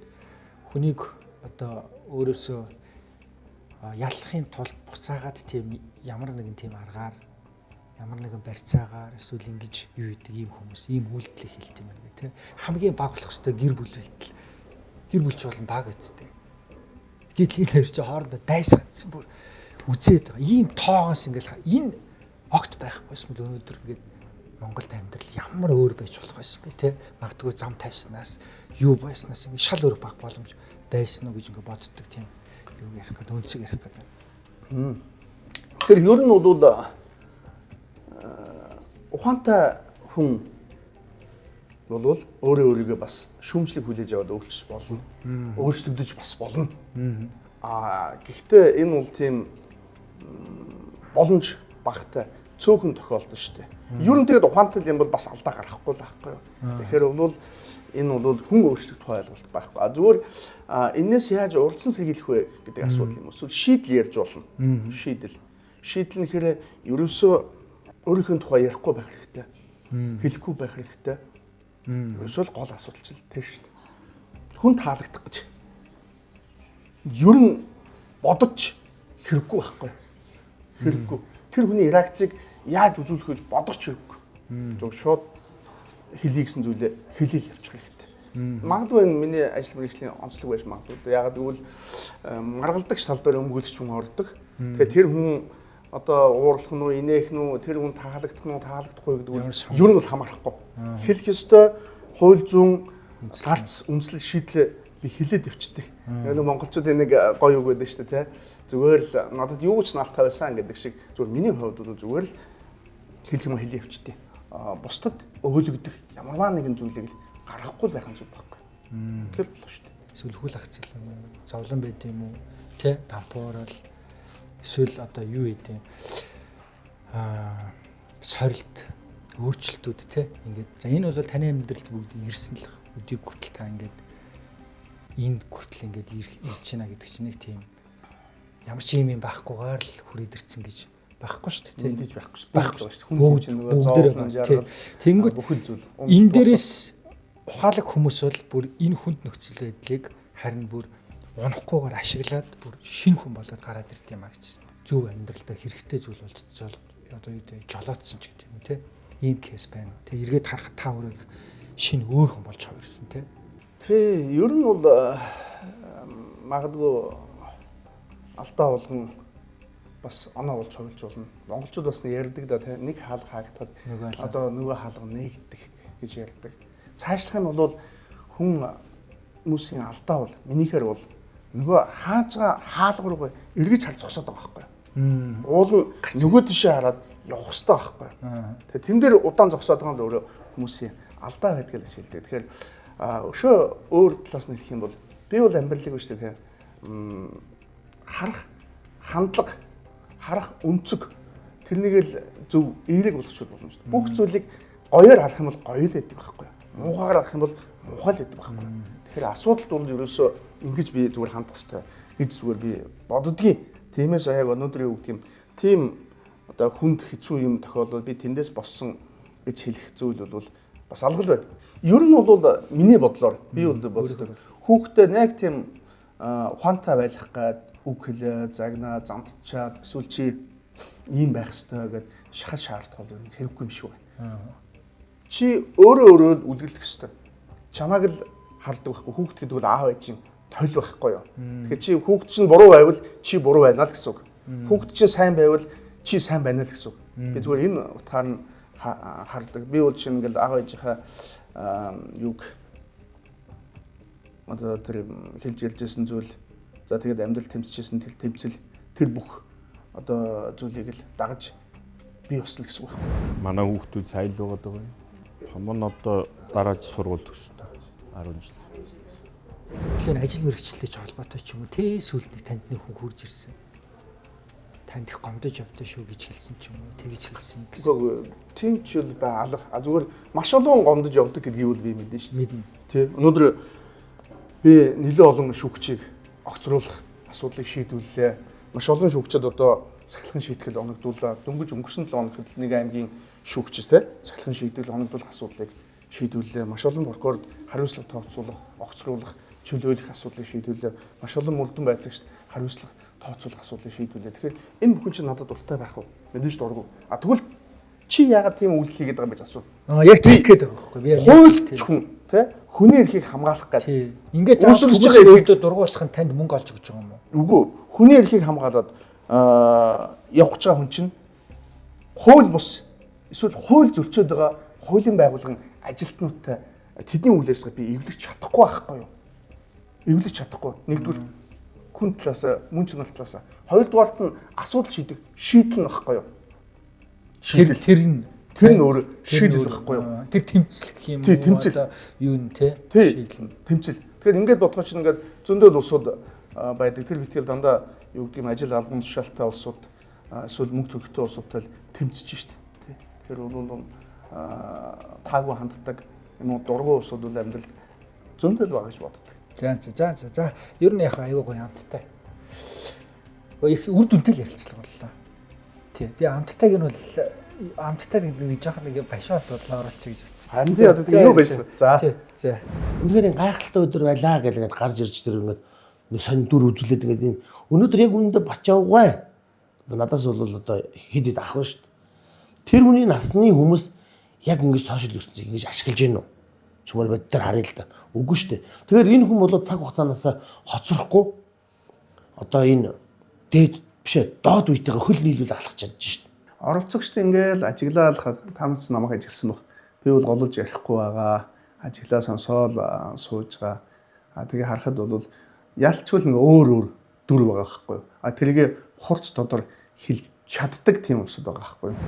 хүнийг одоо өөрөөсөө яллахын тулд буцаагаад тийм ямар нэгэн тийм аргаар ямар нэгэн барьцаагаар эсвэл ингэж юу гэдэг ийм хүмүүс ийм үйлдэлийг хэлт юм байна тий. Хамгийн баг болох ёстой гэр бүл үйлдэл. Гэр бүлч болон баг үсттэй. Гэтэл энэ хоёр чи хоорондоо дайсагдсан бүр үзээд байгаа. Ийм тоогоос ингээл энэ огт байхгүйс мэт өнөөдөр ингээд Монголд амьдрал ямар өөр байж болох байсан бэ тий. Магадгүй зам тавьснаас юу байснаас ингээд шал өөр баг боломж байсан уу гэж ингээд боддог тийм. Юу ярих гэдэг өнцөг ярих гэдэг. Тэгэхээр ер нь бол ухаантай хүн бол өөрөө өөрийгөө бас шүүмжлэг хүлээж аваад өөрчлөж болно. Өөрчлөгдөж бас болно. Гэхдээ энэ бол тийм боломж багтай цөөхөн тохиолдол шүү дээ. Ер нь тэгээд ухаантай юм бол бас алдаа гарахгүй л байхгүй юу. Тэгэхээр бол энэ бол хүн өөрчлөлт тухай ойлголт байхгүй. Зүгээр энэс яаж урдсан сэргийлэх вэ гэдэг асуудал юм. Эсвэл шийдэл ярьж болно. Шийдэл нь хэрэг ерөөсөө өөрийнхөө тухай ярихгүй байх хэрэгтэй. Хэлэхгүй байх хэрэгтэй. Ерөөсөө гол асуудал ч л тийм шүү дээ. Хүн таалагдах гэж ер нь бодож хэрэггүй байхгүй. Хэрэггүй. Тэр хүний реакцийг яаж үзүүлэх гэж бодох ч хэрэггүй. Зөв шууд хэлий гэсэн зүйлээ хэлэл явуучих хэрэгтэй. Магадгүй энэ миний ажил мэргэжлийн онцлог байж магадгүй. Ягаад гэвэл маргалдагч салбар өмгөөлч хүн ордог. Тэгэхээр тэр хүн одоо уурлах нь уу, инээх нь уу, тэр хүн таалагдах нь уу, таалагдахгүй гэдэг нь ер нь бол хамаарахгүй. Хэлэх ёстой хууль зүйн галц үндэслэл шийдлээ би хэлээд өвчтэй. Энэ монголчууд энийг гоё үг гэдэг шүү дээ, тэ. Зүгээр л надад юу ч наалтай байсан гэдэг шиг зүгээр миний хувьд бол зүгээр л хэлэх юм хэлээ өвчтэй. Бусдад өөлөгдөх ямарваа нэгэн зүйлийг л гаргахгүй байх нь зүг байхгүй. Тэгэхээр болов шүү дээ. Сүлхүүл хацал юм уу? Зовлон байд юм уу? Тэ? Тампуурал эсвэл одоо юу гэдэг сорилт өөрчлөлтүүд те ингээд за энэ бол таны амьдралд бүгд ирсэн л өдийг хүртэл та ингээд энд хүртэл ингээд ирж байна гэдэг чинь нэг тийм ямар ч юм байхгүйгээр л хүрээд ирсэн гэж байхгүй шүү дээ. Мэдээж байхгүй шүү. Байхгүй шүү. Хүн чинь нөгөө зовлон жаргал тэнгүүд бүхэл зүйл. Энэ дээрээс ухаалаг хүмүүс бол бүр энэ хүнд нөхцөл байдлыг харин бүр унахгүйгээр ашиглаад бүр шинэ хүн болоод гараад ирд юм а гэжсэн. Зөв амьдралдаа хэрэгтэй зүйл болж одоо юу гэдэг жолоодсон ч гэдэг юм те. Ийм кейс байна. Тэг эргээд харах та өөрөө шинэ өөр хүн болж хувирсан те. Тэ ер нь бол магадгүй алдаа болгон бас оноо болж хувилж болно. Монголчууд бас ярьдаг да те нэг хаалга хаагдахад одоо нөгөө хаалга нээгдэх гэж ярьдаг. Цаашлах нь бол хүн хүмүүсийн алдаа бол минийхээр бол нөгөө хаажгаа хаалга руу эргэж харж зогсоод байгаа байхгүй. Уул нөгөө тишээ хараад явах хэрэгтэй байхгүй. Тэгээ тэн дээр удаан зогсоод байгаа нь өөрөө хүмүүсийн алдаа байдаг гэж хэлдэг. Тэгэхээр өшөө өөр талаас нь хэлэх юм бол би бол амьдралыг биш тэгээ харах хандлага харах өнцөг тэрнийг л зөв эерэг болгочиход болно шүү дээ. Бүх зүйлийг гоёор харах юм бол гоё л байдаг байхгүй. Муухайгаар харах юм бол муухай л байдаг байхгүй. Тэгэхээр асуудалд бол ерөөсөө ингэж би зүгээр хандах хэрэгтэй гэж зүгээр би боддгийн. Тиймээс яг өнөөдрийн үг тийм одоо хүнд хэцүү юм тохиолдол би тэндээс боссон гэж хэлэх зүйл бол бас алгал байна. Ер нь бол миний бодлоор би боддог. Хүүхдээ нэг тийм ухаантай байх гээд үг хэлээ, загнаа, замтчаад эсвэл чи ийм байх ёстой гэд шахах шаардлагатай юм хэрэггүй юм шүү. Чи өөрөө үлгэлдэх ёстой. Чамайг л хардаг байхгүй. Хүүхд гэдэг бол аав ээжийн тойл байхгүй юу. Тэгэхээр чи хүүхд чинь буруу байвал чи буруу байна л гэсэн үг. Хүүхд чинь сайн байвал чи сайн байна л гэсэн үг. Би зүгээр энэ утгаар нь хардаг. Би бол чинь ингээл аав ээжийнхаа юг одоо тэр хэлж ярьжсэн зүйл за тэгээд амьдрал тэмцэжсэн тэр тэмцэл тэр бүх одоо зүйлийг л дагаж би усна гэсэн үг. Манай хүүхдүүд сайн л байгаа даа. Том нь одоо дараач сургууль төгссөн 10 жил. Тэгэхээр ажил мэргэжилтэй ч холбоотой ч юм уу те сүлд нэг танд нэг хүн хурж ирсэн. Танд их гомдож явдаа шүү гэж хэлсэн ч юм уу тэгж хэлсэн гэсэн. Тийм ч үл бай алга. Зүгээр маш олон гомдож явдаг гэдгийг бол би мэдэн шүү. Мэднэ. Тий. Өнөөдөр би нэлээд олон шүүгчийг огцруулах асуудлыг шийдвүрлээ. Маш олон шүүгчид одоо сахилгын шийтгэл оногдуулаад дөнгөж өнгөрсөн 7 хоногт нэг аймгийн шүүгч те сахилгын шийтгэл оногдуулах асуудлыг шийдвүрлээ. Маш олон прокурорд хариуцлага тооцоолох, огцруулах, чөлөөлөх асуудлыг шийдвүрлээ. Маш олон мөрдөн байцаагчид хариуцлага тооцоолох асуудлыг шийдвүрлээ. Тэгэхээр энэ бүхэн чинь надад дуртай байх уу? Мэдээж дургу. Тэгвэл чи яагаад тийм үйлдэл хийгээд байгаа юм бэ асуу. Яг тийм гээд байгаа байхгүй. Би хуульч хүн те хүний эрхийг хамгаалах гэдэг. Ингээд заавал хүмүүсээ дургуулах нь танд мөнгө олж өгч байгаа юм уу? Үгүй. Хүний эрхийг хамгаалаад явах гэж байгаа хүн чинь хууль бус эсвэл хууль зөрчөөд байгаа хуулийн байгууллагын ажилтнуудтай тэдний үйлээс би эвлэж чадахгүй байхгүй юу? Эвлэж чадахгүй. Нэгдүгээр хүн талаас, мөн чанар талаас. Хоёрдугаарт нь асуудал шийдэл байхгүй юу? Тэр нь өөр шийдэл байхгүй юу? Тэр тэмцэл гэх юм уу? Тэмцэл юу нэ те? Шийдэл. Тэмцэл. Тэгэхээр ингээд бодгоо чинь ингээд зөндөл улсууд байдаг. Тэр битгэл дандаа юу гэдэг юм ажил албан тушаалтай улсууд эсвэл мөнгө төрхтэй улсуудтай тэмцэж шít. Тэгэхээр бол таагүй ханддаг юм уу дургуй улсууд бол амьдралд зөндөл байгаа гэж боддог. За. Ер нь яг аягүй гоё хамттай. Их үр дүнтэй л ярилцлага боллоо. Тий. Би хамттайг нь бол хамттай нэг жоох нэг гашаат бодлоо оруулчих гэж утсан. Харин тий одоо юу байж вэ? За. Үнэхээр гайхалтай өдөр байлаа гэдэг гарч ирж тэр ингээд нэг сонир дүр үзүүлээд ингээд энэ өнөөдөр яг үнэндээ бач явгай. Одоо надаас бол одоо хэд ах вэ шүү дээ. Тэр хүний насны хүмүүс яг ингэж сошиал ертөнцийг ингэж ашиглаж гин үү? Зүгээр бод тэр харъя л да. Үгүй шүү дээ. Тэгэхээр энэ хүн бол цаг хугацаанаас хоцрохгүй одоо энэ дээд бишээ доод үетэйгээ хөл нийлүүл алхах чадж шүү дээ. Оролцогчтой ингээл ажиглаад танаас намайг ажигласан баг. Би бол голж ярихгүй байгаа. Ажиглаа сонсоол сууж байгаа. Тэгээ харахад бол ялчгүй нэг өөр дүр байгаа байхгүй юу? Тэрийг хурц тодор хэл чаддаг тийм усуд байгаа байхгүй юу?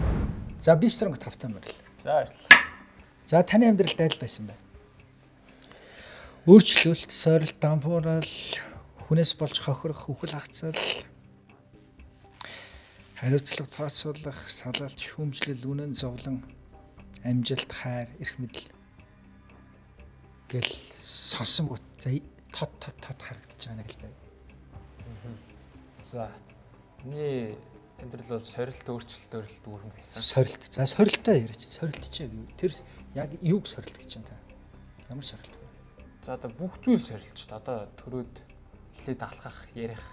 За би стронг тавтан барил. За баярлалаа. За таны амьдралд айл байсан бэ? Өөрчлөлт, сорилт, дампуурал, хүнээс болж хохирох, үхэл хагцал, хариуцлага тооцоолох, салгалт, шүүмжлэл, үнэн зовлон, амжилт, хайр, эрх мэдэл гэл сонсон гот тод харагдаж байгаа нэг л байв. За. Миний Амьдрал бол сорилт өөрчлөлт дүүрэн байсан. Сорилт. За сорилтаа яриач. Сорилт чинь юу? Тэр яг юуг сорилт гэж байна та? Ямар сорилт вэ? За одоо бүх зүйл сорилт шүү дээ. Одоо төрөөд эхлээд алхах, ярих.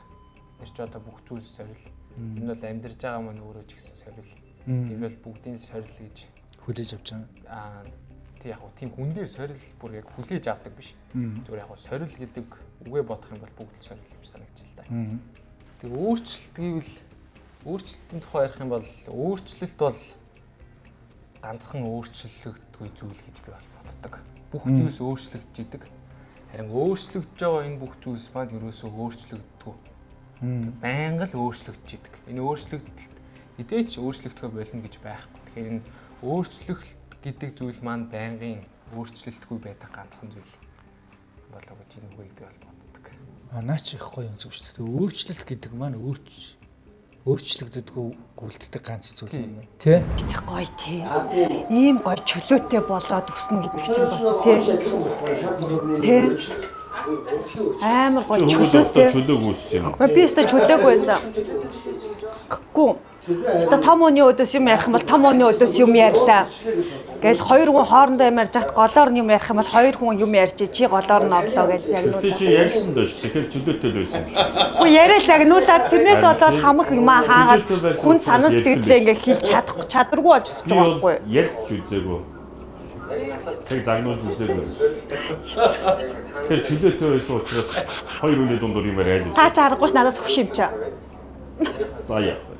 Тэр ч одоо бүх зүйл сорил. Энэ бол амьдарч байгаа маань өөрөө ч гэсэн сорил. Тийм бол бүгдийн сорил гэж хүлээж авч байгаа. Тэг яг тийм хүн дээр сорил бүр яг хүлээж авдаг биш. Зүгээр яг сорил гэдэг үгээ бодох юм бол бүгд л сорил юм санагч л да. Тэг өөрчлөлт гэвэл өөрчлөлтийн тухай ярих юм бол өөрчлөлт бол ганцхан өөрчлөгддгүй зүйл гэж би боддог. Бүх зүйлс өөрчлөгдөж идэг. Харин өөрчлөгдөж байгаа энэ бүх зүйлс маань ерөөсөө өөрчлөгддөггүй. Байнга л өөрчлөгдөж идэг. Энэ өөрчлөгдөлт хэдээч өөрчлөгдөхөө болно гэж байхгүй. Тэгэхээр энэ өөрчлөлт гэдэг зүйл маань байнгын өөрчлөлтгүй байдаг ганцхан зүйл болоо гэж энэ үгийг би бол боддог. Наач их гоё юм зүг шүү дээ. Өөрчлөлт гэдэг маань өөрчлөгддөггүй гүйлддэг ганц зүйл юм байна. Тэ? Гэтэх гоё тий. Ийм гоё чөлөөтэй болоод өснө гэдэг чинь бас тий. Амар гоё чөлөөтэй. Чөлөөг үүссэн юм. Би өөртөө чөлөөг байсан. Гүн. Өөртөө том өний өдөөс юм ярих юм бол том өний өдөөс юм ярьлаа. Тэгэл хоёр хүн хоорондоо юм ярьж хат голоор нь юм ярих юм бол хоёр хүн юм ярьж чи голоор нь орлоо гэж загнуулаа. Тэ чи ярьсан доош. Тэгэхээр чөлөөтэй л байсан юм шиг. Үгүй яриа загнуулаад тэрнээс болоод хамаг юм хаагаад хүн санаа сэтгэлдээ ингээ хэлж чадваргүй болж өсөж байгаа байхгүй юу? Ярьж үзээгүй. Тэг загнуулж үзээгүй. Тэгэхээр чөлөөтэй байсан учраас хоёр хүний дундуур юм яриа. Та ч аргагүй ш надаас хөш юм чаа. За яах вэ?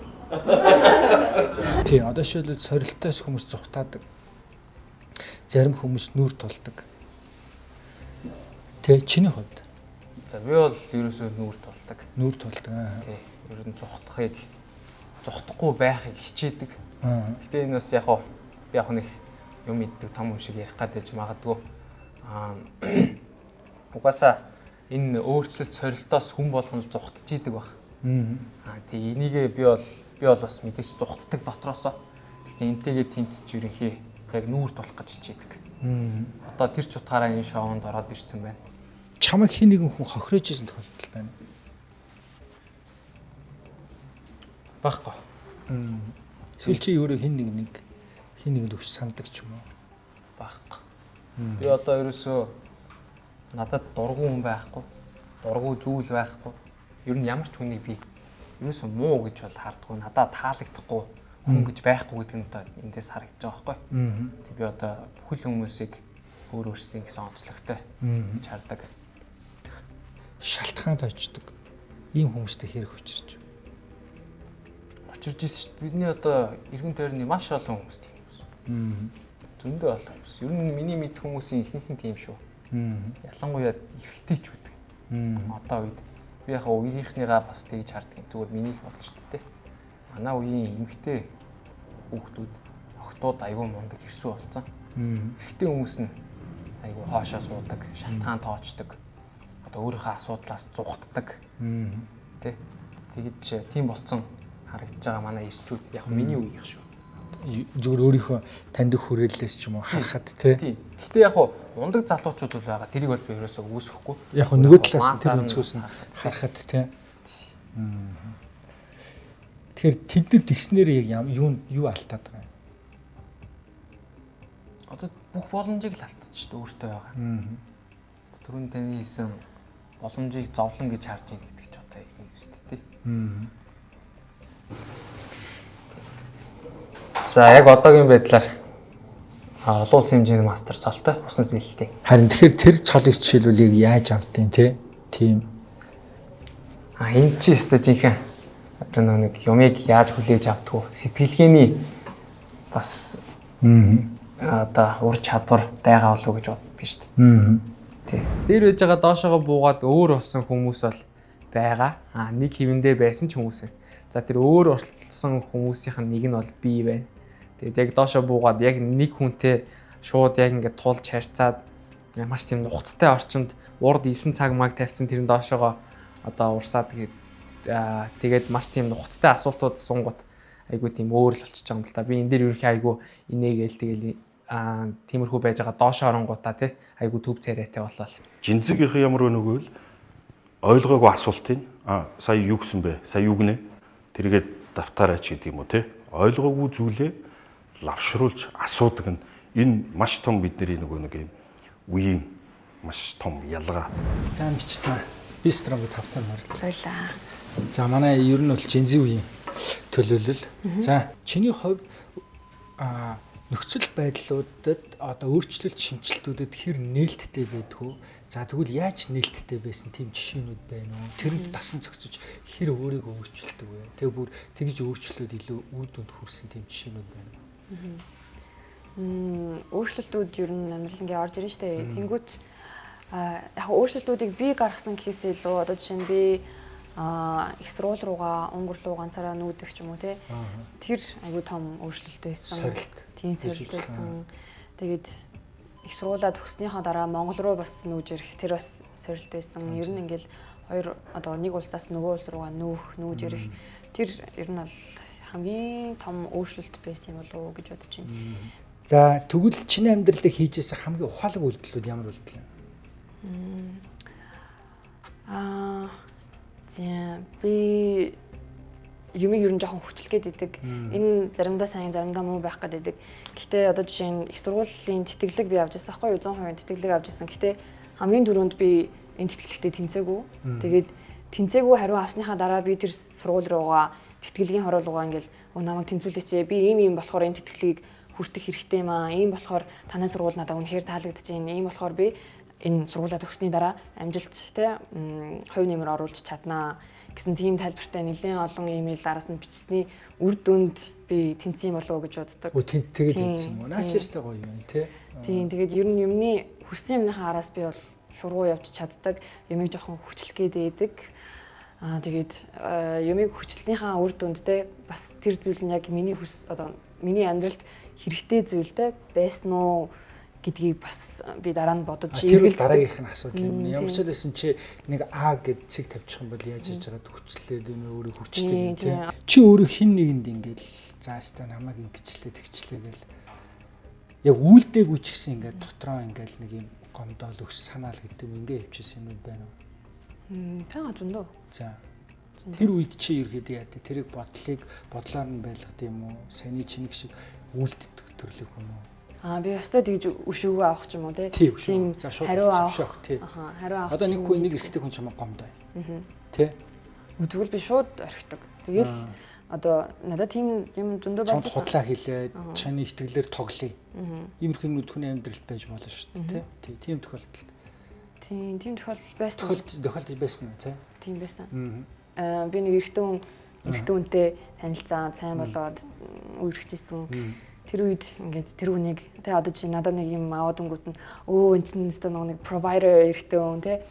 Тий, одоо шилбэл сорилтоос хүмүүс зүхтаадаг. Зарим хүмүүс нүүр тулдаг. Тэ чиний хувьд? За би бол ерөөсөө нүүр тулдаг. Нүүр тулдаг аа. Тий. Ер нь зүхтахгүй байхыг хичээдэг. Гэтэ энэ бас яг нэг юм иддэг том хүн шиг ярих гадаж магадгүй. Угаасаа энэ өөрчлөлт сорилтоос хүн болгон л зүхтж идэг баг. Тий энийгээ би бол бас мэдээж зүхтдаг дотроосоо. Гэхдээ энтэйгээ тэмцэж ерөнхий яг нүүр тулах гэж хичээдэг. Одоо тэр ч утгаараа энэ шоунд ороод ирсэн байна. Чамайг хин нэгэн хүн хохирож ирсэн тохиолдол байна. Баггүй. Эсвэл чи өөрөө хин нэг өвч санддаг ч юм уу? Баггүй. Би одоо ерөөсөө надад дургу хүн байхгүй. Дургу зүйл байхгүй. Ер нь ямар ч хүнийг би ерөөсөө муу гэж бол хардггүй. Надад таалагдахгүй хүн гэж байхгүй гэдэг нь одоо эндээс харагдаж байгаа байхгүй. Тэг би одоо бүхэл хүмүүсийг өөрсдийн гэсэн онцлогтой гэж хардаг. Шалтгаанд очдог. Ийм хүмүүстэй хэрэг учирч. Учирч ирсэн шүү дээ. Бидний одоо эргэн тойрны маш олон хүмүүс тийм хүмүүс. Зөндөө олон хүмүүс. Ер нь миний мэд хүмүүсийн ихэнх нь тийм шүү. Ялангуяа эрэгтэйчүүд. Одоо үед би яг үеийнхнийгаа бас тэгж харддаг. Зүгээр миний л бодол шүү дээ. Манай үеийн эмэгтэй хүүхдүүд охтууд аягүй мундаг хэрсүү болсон. Эрэгтэй хүмүүс нь аягүй хоошоо суудаг, шалтгаан тоочдог. Одоо өөрийнхөө асуудлаас зүхтдаг. Тэ. Тэгэж тийм болцсон харагдаж байгаа манай ирчүүд яг миний үеийнх шүү. Зүгээр өөрийнхөө таньдаг хүрээллээс ч юм уу харахад тий. Гэхдээ яг ундаг залуучууд бол байгаа. Тэрийг бол би ерөөсөө үүсэхгүй. Яг нөгөө талаас нь тэр өнцгөөс нь харахад тий. Тэгэхээр тэд нар тэгснээр яг юу алдаад байгаа юм? Одоо бүх боломжийг л алдчихж дээ өөртөө байгаа. Түрүүн таны хэлсэн боломжийг зовлон гэж харж ийн гэдэг ч одоо юм шүү дээ. За яг одоогийн байдлаар олон улсын хэмжээний мастер цолтой усан сэлэлтийн. Харин тэгэхээр тэр цолыг жишээлбэл яаж авдیں۔ Тийм. Энэ чи өстой жинхэнэ одоо нэг юмыг яаж хүлээж авдгүү сэтгэлгээний бас одоо ур чадвар байгаа болов уу гэж боддог шүү дээ. Тий. Дээр байж байгаа доошоогоо буугаад өөр болсон хүмүүс бол байгаа. Нэг хэвэндээ байсан ч хүмүүс. За тэр өөр оролцсон хүмүүсийнх нь нэг нь бол би байна. Тэгээд яг доошоо буугаад яг нэг хүнтэй шууд яг ингээд тулж харьцаад маш тийм нухацтай орчинд урд 9 цаг маг тавьсан тэрэн доошоогоо одоо урсаад тэгээд маш тийм нухацтай асуултууд сунгууд айгуу тийм өөр л болчихж байгаа юм л та. Би энэ дээр ерөнхий айгуу инээгээл тэгэл тиймэрхүү байж байгаа доошоо оронгуудаа тий айгуу төв царайтай болол. Жинзгийнх ямар өнөг вэ? Ойлгоогүй асуултыг сая юу гэсэн бэ? Сая юу гинэ? Тэргээд давтаарайч гэдэг юм уу те. Ойлгоогүй зүйлээ лавшруулж асуудаг нь энэ маш том бидний нэг юм үеийн маш том ялгаа. За мичтэй. Би стронг тавтай морил. Баярлаа. За манай ер нь бол Gen Z үеийн төлөөлөл. За чиний хувьд нөхцөл байдлуудад одоо өөрчлөлт шинжилтүүдэд хэр нээлттэй байдгүй. За тэгвэл яаж нээлттэй байсан тийм жишээнүүд байна уу? Тэрэнд дасан зохицож хэр өөрийгөө өөрчилдөг вэ? Тэгээ бүр тэгж өөрчлөлт илүү үр дүнд хүрсэн тийм жишээнүүд байна уу? Өөрчлөлтүүд ер нь амьдралынгийн орж ирнэ шүү дээ. Тэнгүүт яг өөрчлөлтүүдийг би гаргасан гэхээс илүү одоо жишээ нь би их сургууль руугаа өнгөр рүү ганцаараа нүүдэх ч юм уу те. Тэр айгүй том өөрчлөлт байсан. Тийм сорилт байсан. Тэгээд их сургуулаа төгснөхийн дараа Монгол руу бас нүүж ирэх тэр бас сорилт байсан. Ер нь ингээл хоёр одоо нэг улсаас нөгөө улс руугаа нүүж ирэх тэр ер нь бол хамгийн том өөрчлөлт байсан юм болов уу гэж бодож байна. За тэгвэл чиний амьдралд хийжсэн хамгийн ухаалаг үйлдэлүүд ямар үйлдэл вэ? Би юмыг ер нь жоохон хүчлгээд идэг. Энэ заримдаа сайн, заримдаа муу байх гэдэг. Гэхдээ одоо жишээ нь их сургуулийн тэтгэлэг би авч ирсэн байхгүй юу? 100% тэтгэлэг авч ирсэн. Гэхдээ хамгийн түрүүнд би энэ тэтгэлэгтээ тэнцээгүй. Тэгээд тэнцээгүй хариу авсныхаа дараа би тэр сургууль руугаа тэтгэлгийн хорол руугаа ингээл намайг тэнцүүлээч. Би ийм болохоор энэ тэтгэлгийг хүртэх хэрэгтэй юм аа. Ийм болохоор танай сургууль надад үнэхээр таалагдчихээн. Ийм болохоор би энэ сургуулаа төгссөний дараа амжилт те хувь нэмэр оруулж чаднаа гэсэн тийм тайлбартай нэлээд олон имэйл араас нь бичсэний үр дүнд би тэнцсэн болов уу гэж боддог. Тэгээд тэнцсэн юм уу? Наашаастай гоё юм те. Тийм тэгээд ер нь юмны хүссэн юмныхаа араас би бол шургуу явж чаддаг, юмыг жоохон хүчлэгээд байдаг. Тэгээд юмыг хүчлснийхаа үр дүнд те бас тэр зүйл нь яг миний миний амьдралд хэрэгтэй зүйлтэй байсан уу гэдгийг бас би дараа нь бодож ирвэл дараагийнх нь асуудал юм. Ямар ч байсан чи нэг А гэд цэг тавьчих юм бол яаж хийж байгаа хүчлээд өнөө өөрөө хүчтэй юм тийм. Чи өөрөө хин нэгэнд ингээл заастаа намайг ингэчлээ тэгчлээ гэл яг үйлдээгүй ч гэсэн ингээд дотроо ингээл нэг юм гомдоол өс санаал гэдэг юм ингээ хөвчсэн юм байна уу? Пага зөндөө. За. Тэр үед чи ерөөдөө яа тэ тэрийг бодлоор нь байлгад юм уу? Саяны чиний шиг үйлддэг төрлөх юм уу? Би өстой тэгж өшөөгөө авах ч юм уу тийм хариу авах тий. Хариу авах. Одоо нэг эрэгтэй хүн ч юм гомдоо. Тий. Тэгвэл би шууд орхидог. Тэгэл одоо надад тийм юм зөндөө байна. Худлаа хийлээ, чаны итгэлээр тоглоё. Иймэрхүү юмнууд хүний амьдралд байж болно шүү дээ тий. Тийм тохиолдолд. Тийм тохиолдол байсан. Тохиолдол байсан уу тий? Тийм байсан. Би нэг эрэгтэй хүнтэй танилцсан, сайн болоод үргэлжлэжсэн. Тэр үед ингээд тэр хүнийг тэ одоо чи надад нэг юм аваад өнгөт нь энэ чинь нэг provider эрхтэй хүн тэ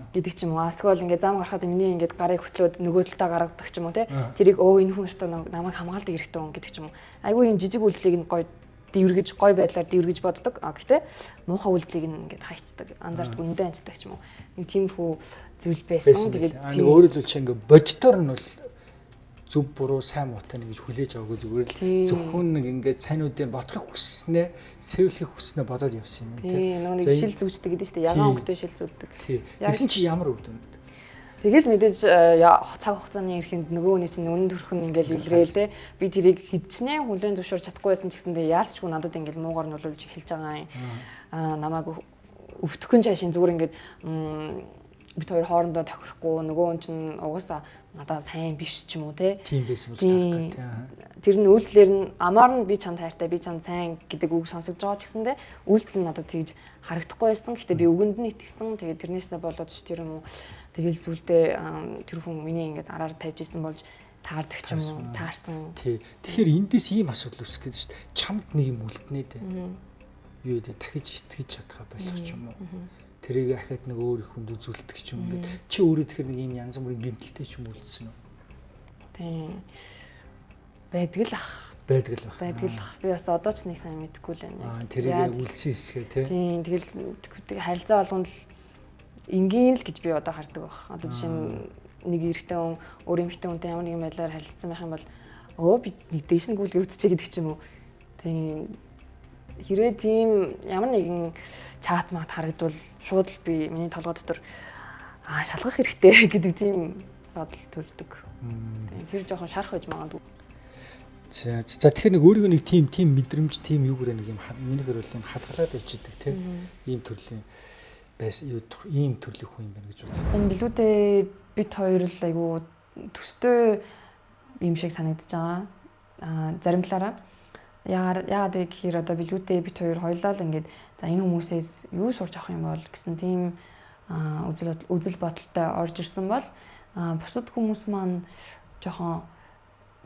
гэдэг ч юм уу. Асгол ингээд зам гарахад миний ингээд гарыг хөтлөөд нөгөө талдаа гаргадаг ч юм уу тэ. Тэрийг энэ хүн өстө намайг хамгаалдаг эрхтэй хүн гэдэг ч юм уу. Айгүй юм жижиг үйлдэлийг нь гоё дивэргэж гоё байдлаар дивэргэж боддог. Гэхдээ муухай үйлдэлийг нь ингээд хайцдаг. Анзаардгүй нүдэн анцдаг ч юм уу. Нэг тиймэрхүү зүйл байсан. Тэгээд өөрөөр хэлбэл чи ингээд бодитоор нь бол зөв буруу сайн муутай нэг гэж хүлээж аваагүй зүгээр л зөвхөн нэг ингээд сайнуудыг бодохыг хүснээ сэвлэхийг хүснээ бодоод явсан юм тийм нэг шил зүгждэг гэдэг чинь ягаан өнгөтэй шил зүгдэг. Тэгсэн чи ямар үр дүнд? Тэгэл мэдээж цаг хугацааны эрхэнд нөгөө хүний чинь үнэн төрх нь ингээд илрээл те би тэрийг хидчнээ хүлэн зөвшөөрч чадахгүй байсан ч гэсэндээ яалчгүй надад ингээд муугар нь олж эхэлж байгаа юм. Намайг өвтгөн чашийн зүгээр ингээд бид хоёр хоорондоо тохирохгүй нөгөө хүн чинь угаасаа надад сайн биш ч юм уу те. Тийм байсан үү та. Тэр нь үйлдэлээр нь амаар нь би чамд хайртай, би чамд сайн гэдэг үг сонсогдож байгаа ч гэсэндээ үйлдэл нь надад тэгж харагдахгүй байсан. Гэхдээ би үгэнд нь итгэсэн. Тэгээд тэрнээсээ болоод ч тэр юм уу тэгэл сүулдэ тэр хүн миний ингээд араар тавьж исэн болж таардаг ч юм уу, таарсан. Тий. Тэгэхээр эндээс ийм асуудал үүсэх гэдэг шүү дээ. Чамд нэг юм үлднэ дээ. Юу гэдэг дахиж итгэж чадхаа болох ч юм уу. Тэрийг ахад нэг өөр их хүнд үзүүлдэг ч юм ингээд чи өөрөө тэгэхээр нэг юм янз бүрийн гэмтэлтэй ч юм үлдсэн үү? Тийм. Байдаг л ах. Би бас одоо ч нэг сайн мэдэхгүй л байна. Тэрийг үлдсэн хэсгээ тий. Тийм. Тэгэл харилцаа болгонд л энгийн л гэж би одоо хардаг баг. Одоо жишээ нь нэг эрэгтэй хүн өөр эмэгтэй хүнтэй ямар нэгэн байдлаар харилцсан байх юм бол би нэг дэш нэг үл өвдчихэ гэдэг ч юм уу. Тийм. Хэрвээ тийм ямар нэгэн чат мат харагдвал шууд л би миний толгой дотор шалгах хэрэгтэй гэдэг тийм бодол төрдөг. Тэр жоохон шарах байж магадгүй. За тэгэхээр нэг өөрийгөө нэг тийм мэдрэмж, тийм юугээр нэг юм минийхэр бол юм хадгалаад явчихдаг тийм ийм төрлийн ийм төрлийн хүн юм байна гэж бодлоо. Энэ билүүдээ бит хоёр л айгу төстэй юм шиг санагдаж байгаа. Зарим талаараа яагаад вэ гэхээр одоо билүүдээ бит хоёр хоёулаа л ингээд за энэ хүмүүсээс юу сурч авах юм бол гэсэн тийм үзэл бодолтой орж ирсэн бол бусад хүмүүс маань жоохон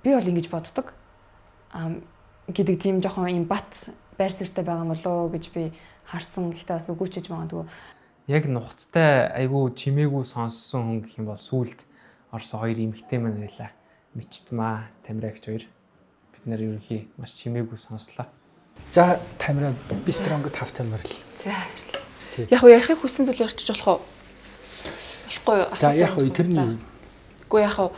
би бол ингэж боддог гэдэг тийм жоохон юм бат байр суурьтай байгаа юм болоо гэж би харсан. Гэхдээ бас үгүй ч гэж магадгүй. Яг нухацтай айгүй чимээгүй сонссон хүн гэх юм бол сүүлд орсон хоёр эмэгтэй маань байлаа. Мичтмаа, Тамирагч хоёр. Бид нэр ерөнхий маш чимээгүй сонслоо. За Тамира Бистронгд тавтай морил. За яг уу ярихыг хүссэн зүйл ярьчих болох уу? Болохгүй юу? За яг уу тэрний. Үгүй яг уу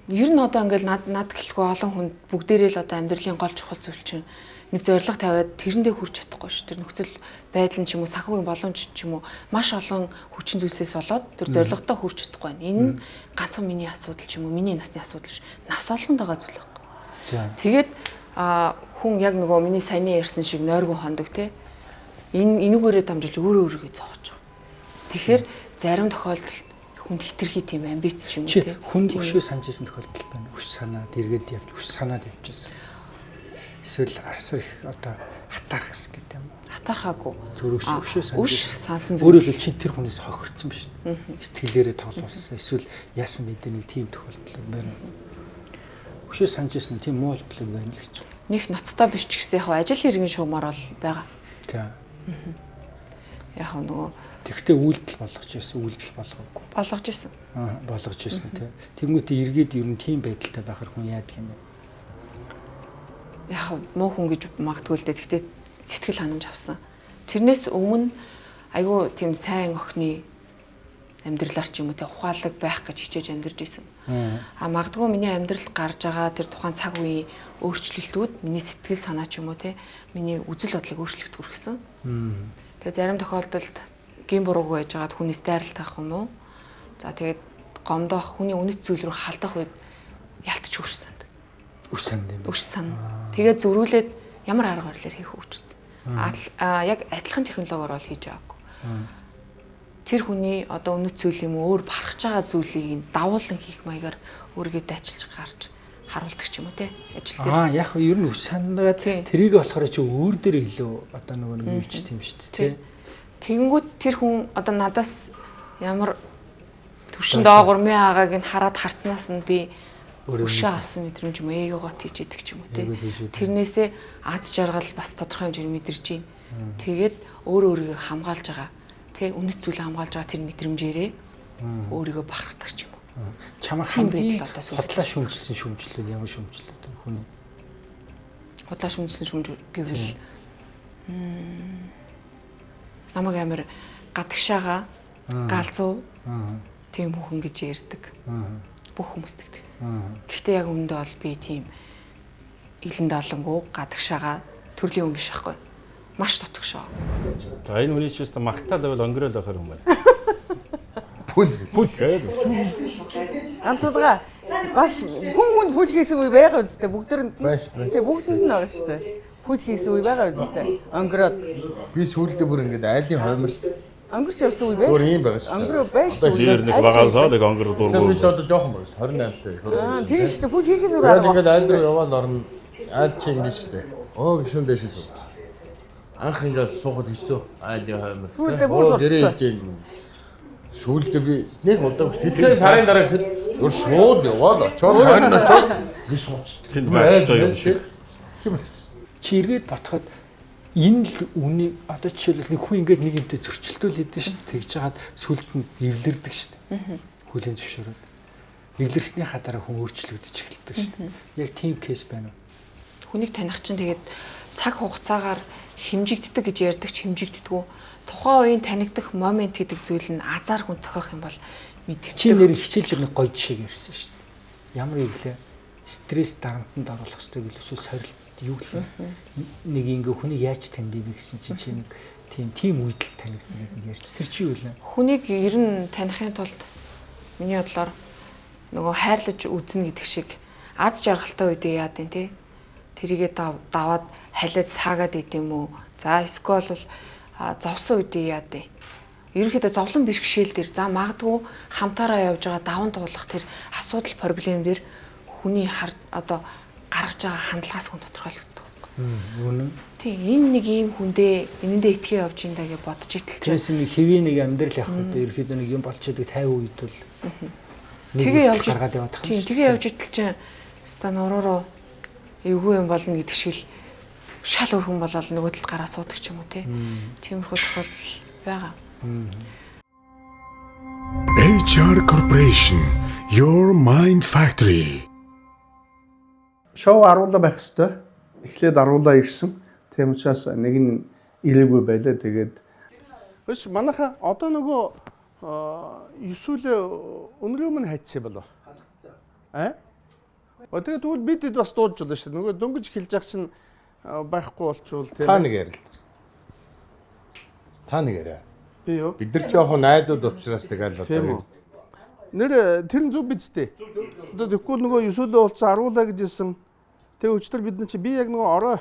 ер нь одоо ингээл над гэлгүй олон хүнд бүгдээрээ л одоо амьдралын гол чухал зүйл чинь нэг зориг тавиад тэрэндээ хүрч чадахгүй ш. Тэр нөхцөл байдал нь ч юм уу санхүүгийн боломж ч юм уу маш олон хүчин зүйлсээс болоод тэр зоригтой хүрч чадахгүй байна. Энэ нь ганцхан миний асуудал ч юм уу миний насны асуудал ш. Нас болгонд байгаа зүйл байхгүй. За. Тэгээд хүн яг нөгөө миний саяны ярьсан шиг нойргон хондог те. Энүүгээрээ дамжуулж өөрийгөө зоогож байгаа. Тэгэхээр зарим тохиолдолд хүнд хитрхи тийм амбиц ч юм уу те. Хүнд өшөө санаж исэн тохиолдол байна. Өш санаад эргээд явж өш санаад явчихсан. Эсвэл асар их одоо хатаарх гэсэн гэдэг юм. Хатаархаагүй. Зөв өшөө санаж. Өш сансан зүгээр. Өөрөөр чи тэр хүнээс хохирцсон биш. Сэтгэлээрээ тоглуулсан. Эсвэл яасан мэдээ нэг тийм тохиолдол байна. Өшөө санаж исэн тийм муу болтол байна л гэж. Них ноцтой биш ч гэсэн яг ажил хэрэгэн шуумаар бол байгаа. За. Яг нөгөө тэгтээ үйлдэл болгож ирсэн, үйлдэл болгоогүй. Болгож ирсэн. Болгож ирсэн тий. Тэгмүүдээ эргээд ер нь тийм байдалтай байхаар хүн яадаг юм бэ? Яг муу хүн гэж магадгүй л дээ. Тэгтээ сэтгэл ханамж авсан. Тэрнээс өмнө айгүй тийм сайн охины амьдралаар ч юм уу тий ухаалаг байх гэж хичээж амьдарч исэн. Магадгүй миний амьдралд гарч байгаа тэр тухайн цаг үеийн өөрчлөлтүүд миний сэтгэл санаа ч юм уу тий миний үзэл бодлыг өөрчлөлт хүргэсэн. Тэгээ зарим тохиолдолд гин буруугүй байжгаад хүнээс дайралт авах юм уу? За тэгээд гомдоох хүний үнэт зүйл рүү халдах үед ялтч хүрсэн. Үрсэн юм. Үрсэн. Тэгээд зөрүүлээд ямар арга барилаар хийх үү гэсэн. Яг адилхан технологиор бол хийж байгаагүй. Тэр хүний одоо үнэт зүйл юм уу өөр барахж байгаа зүйлийг давуулан хийх маягаар өөрийгөө дайчилж гарч харуулдаг ч юм уу те ажил дээр. Яг ер нь үс санаагаад тэрийг болохоор чи өөр дээр илүү одоо нөгөө нэг үйлч тийм шүү дээ те. Тэгэнгүүт тэр хүн одоо надаас ямар төвшин доогуур мэ агааг нь хараад харцнаас нь би өшөө авсан мэдрэмж юм эego гот хийж идэг ч юм уу те. Тэрнээсээ аз жаргал бас тодорхой хэмжээний мэдэрч байна. Тэгээд өөрийгөө хамгаалж байгаа те үнэт зүйлээ хамгаалж байгаа тэр мэдрэмжээрээ өөрийгөө бахархдаг ч юм уу. Чамаа хамгийн хотлоо шүмжилсэн шүмжлэл ямар шүмжлэл хүний? Хотлоо шүмжилсэн шүмж гэвэл намайг амар гадагшаага галзуу тийм хүн гэж ярьдаг. Бүх хүмүүс тэгдэг. Гэхдээ яг үүндээ бол би тийм илэн далангуу гадагшаага төрлийн хүн биш байхгүй. Маш дотгошоо. За энэ хүний ч гэсэн магтаал байвал өнгөрөөл байхаар юм байна. Пүл гээд. Амтулга бас хүн пүл хийсэн үе байгаа үстэй бүгд бүгдэнд нь байгаа шүү дээ. Пүл хийсэн үе байгаа үстэй. Өнгөрөөд би сүүлдээ бүр ингээд айлын хойморт өнгөрч явсан үе байна. Бүр юм байгаа шүү. Өнгөрөө байна шүү. Тэр нэг багасаа нэг өнгөр дургуул. Би ч одоо жоохон байгаа шүү. 28 таа. Тэр шүү дээ. Пүл хийхээс өөр арга. Ингээд айл руу яваал орно. Айл чи ингэж шүү дээ. Гişүн дэшээс. Анх ингээд суухад хэцүү. Айлын хоймор. Сүүлдээ бүр сурцсан. Сүүлдээ би нэг удаа хэдхэн сарын дараа өр шууд яваад очоод хойно очоод би сууч. Тэнд байштай юм шиг. Тийм болчихсон. Чи эргээд ботход энэ л үнийг одоо жишээлбэл нэг хүн ингээд нэг юмтэй зөрчилдөөл хийдэж шүү дээ. Тэгж жагаад сүлд нь эвлэрдэг шүү дээ. Хүлийн зөвшөөрөөд. Эвлэрснийхаа дараа хүн өөрчлөгдөж эхэлдэг шүү дээ. Яг тийм кейс байна уу? Хүнийг таних чинь тэгээд цаг хугацаагаар хэмжигддэг гэж ярьдаг ч хэмжигддэггүй. Тухайн үеийн танигдах момент гэдэг зүйл нь азар хүн тохиох юм бол мэддэг. Чи нэр хичээлж нэг гоё жишээг ярьсан шүү дээ. Ямар юм блэ? Стресс дарамтанд оруулах хэрэгтэй гэлээ эсвэл сорилт юу гэлээ. Нэг ингээ хүнийг яаж таних вэ гэсэн чинь чи нэг тийм үйлдэл танигддаг нэг ярьж. Тэр чи юу вэ? Хүнийг ер нь танихын тулд Миний бодлоор нөгөө хайрлаж үзнэ гэдэг шиг аз жаргалтай үедээ яад юм те. Тэрийгээ даваад халиад саагаад идэм үү. За эсвэл бол зовсон үедээ яад вэ? Ерөнхийдөө зовлон бэрхшээл дээр за магадгүй хамтаараа явж байгаа даван туулах тэр асуудал проблем дээр хүний одоо гаргаж байгаа хандлагаас хүн тодорхойлогддог. Үнэн. Тийм энэ нэг ийм хүндээ энэндээ итгээ явж ин даа гэж бодож итэл. Тэрс нэг хэвийн нэг амьдрал явах гэдэг ерөнхийдөө нэг юм болчихдаг 50 үед бол тэгээ явж гаргаад явах юм. Тийм тэгээ явж итэл чинь стан оророо эвгүй юм болно гэдэг шиг л шал өрхөн болол нөгөө талд гараа суудаг ч юм уу те. Тиймэрхүү тохиолдол байгаа. HR Corporation, your mind factory. Шоу аруулаа байх хэвээр. Эхлээд аруулаа ирсэн. Тийм учраас нэг нь ирээгүй байлаа. Тэгээд өш манайха одоо нөгөө Юсүлээ өнрөө мань хайцсан болов. Тэгээд тэгвэл бид бас дуудаж байна шүү дээ. Нөгөө дөнгөж хэлж явах чинь байхгүй болчвол тийм. Та нэг ярил. Та нэг яриа. Би юу? Бид нар жоохон найзууд уучраас тэгэл одоо нэр тэр нь зөв бидтэй. Одоо тэгвэл нөгөө Юсүлээ уулзсан аруулаа гэж хэлсэн. Тэгээ өчтөр бид нар чи би яг нөгөө орой.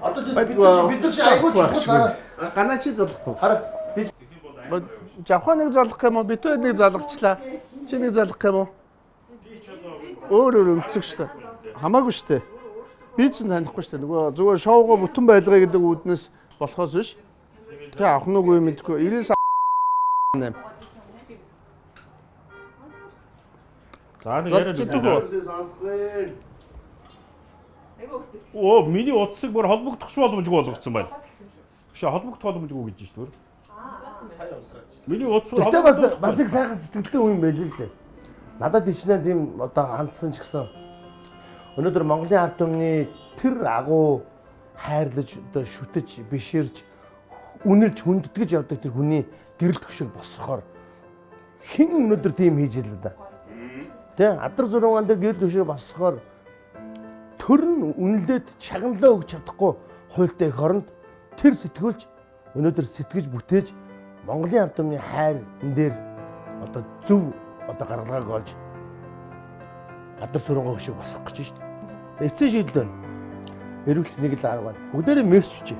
Одоо бид нар чи айгуу чухал ганаа чи залахгүй. Хараа би Жавхан нэг залах юм уу? Битүү нэг залгачлаа. Чи нэг залах юм уу? Өөр өмцөг штэ. Хамаагүй штэ. Би ч танихгүй штэ. Нөгөө зүгээр шоуго бүтэн байлгаа гэдэг үүднээс болохоос биш. Тэгээ авах нүггүй мэдгүй. 98. За нэг яриад үзье. Оо миний утсыг бүр холбогдох боломжгүй болгоцсон байна. Шээ холбогдох боломжгүй гэж шүү дээ. Миний утас бүр холбогдох. Бас их сайхан сэтгэлтэй хүн байл л дээ. Надад ичнээ тийм одоо хандсан ч гэсэн өнөөдөр Монголын ард түмний тэр агуу хайрлаж одоо шүтэж биширж үнэлж хүндэтгэж явдаг тэр хүний гэрэл төвшөг босгохоор хэн өнөөдөр тийм хийж ийлээ да. Тэ адар зургаан дээр гэрэл төвшөг босгохоор төр нь үнэлээд шагналаа өгч чадахгүй хуйлтай их оронд тэр сэтгүүлч өнөөдөр сэтгэж бүтээж Монголын ард түмний хайр энэ дээр одоо зөв одоо гаргалгааг олж адар зургаан хөшөг босгох гэж шүү дээ. За эцсийн шийдэл байна. Эрүүлт нэг л арга байна. Бүгдээрээ мессеж чи.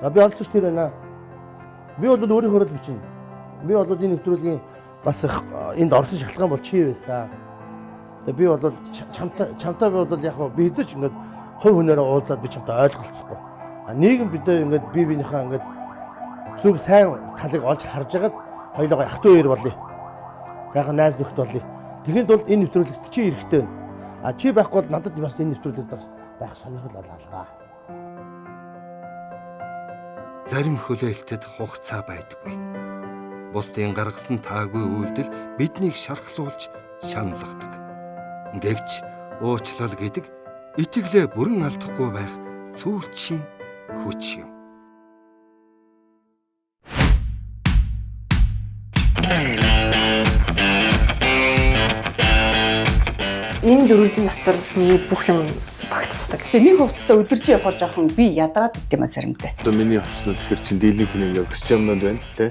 За би олцож тэр байна. Би бол өөрийнхөө л бичнэ. Би бол энэ нэвтрүүлгийн бас энд орсон шалтгаан бол чи байсан. Тэгээ би бол чамтай бол яг би хэзээ ч ингээд хувь хүнээрээ уулзаад би чамтай ойлголцохгүй. А нийгэм бид ингээд бие биенийхээ ингээд зөв сайн талыг олж харж агаад хоёулаа ах トゥ хоёр болъё. Сайхан найз нөхд болъё. Тэгэхэд бол энэ нэвтрүүлэгт чи эрэхтэй байна. А чи байхгүй бол надад бас энэ нэвтрүүлэгт байх сонирхол алгаа. Зарим хүлээлтэд хугацаа байдаггүй. Бусдын гаргасан таагүй үйлдэл биднийг шархлуулж шаналгадаг. Гэвч уучлал гэдэг итгэлээ бүрэн алдахгүй байх сүүлчийн хүч юм. Энэ дөрвөлжин дотор миний бүх юм багтцдаг. Тэгээ нэг хувцастай өдөржин явах жоохон би ядраад идэм аа заримдаа. Одоо миний хувцснууд тэгэхээр чин дийлэнх нэг өсч юмнууд байна тий.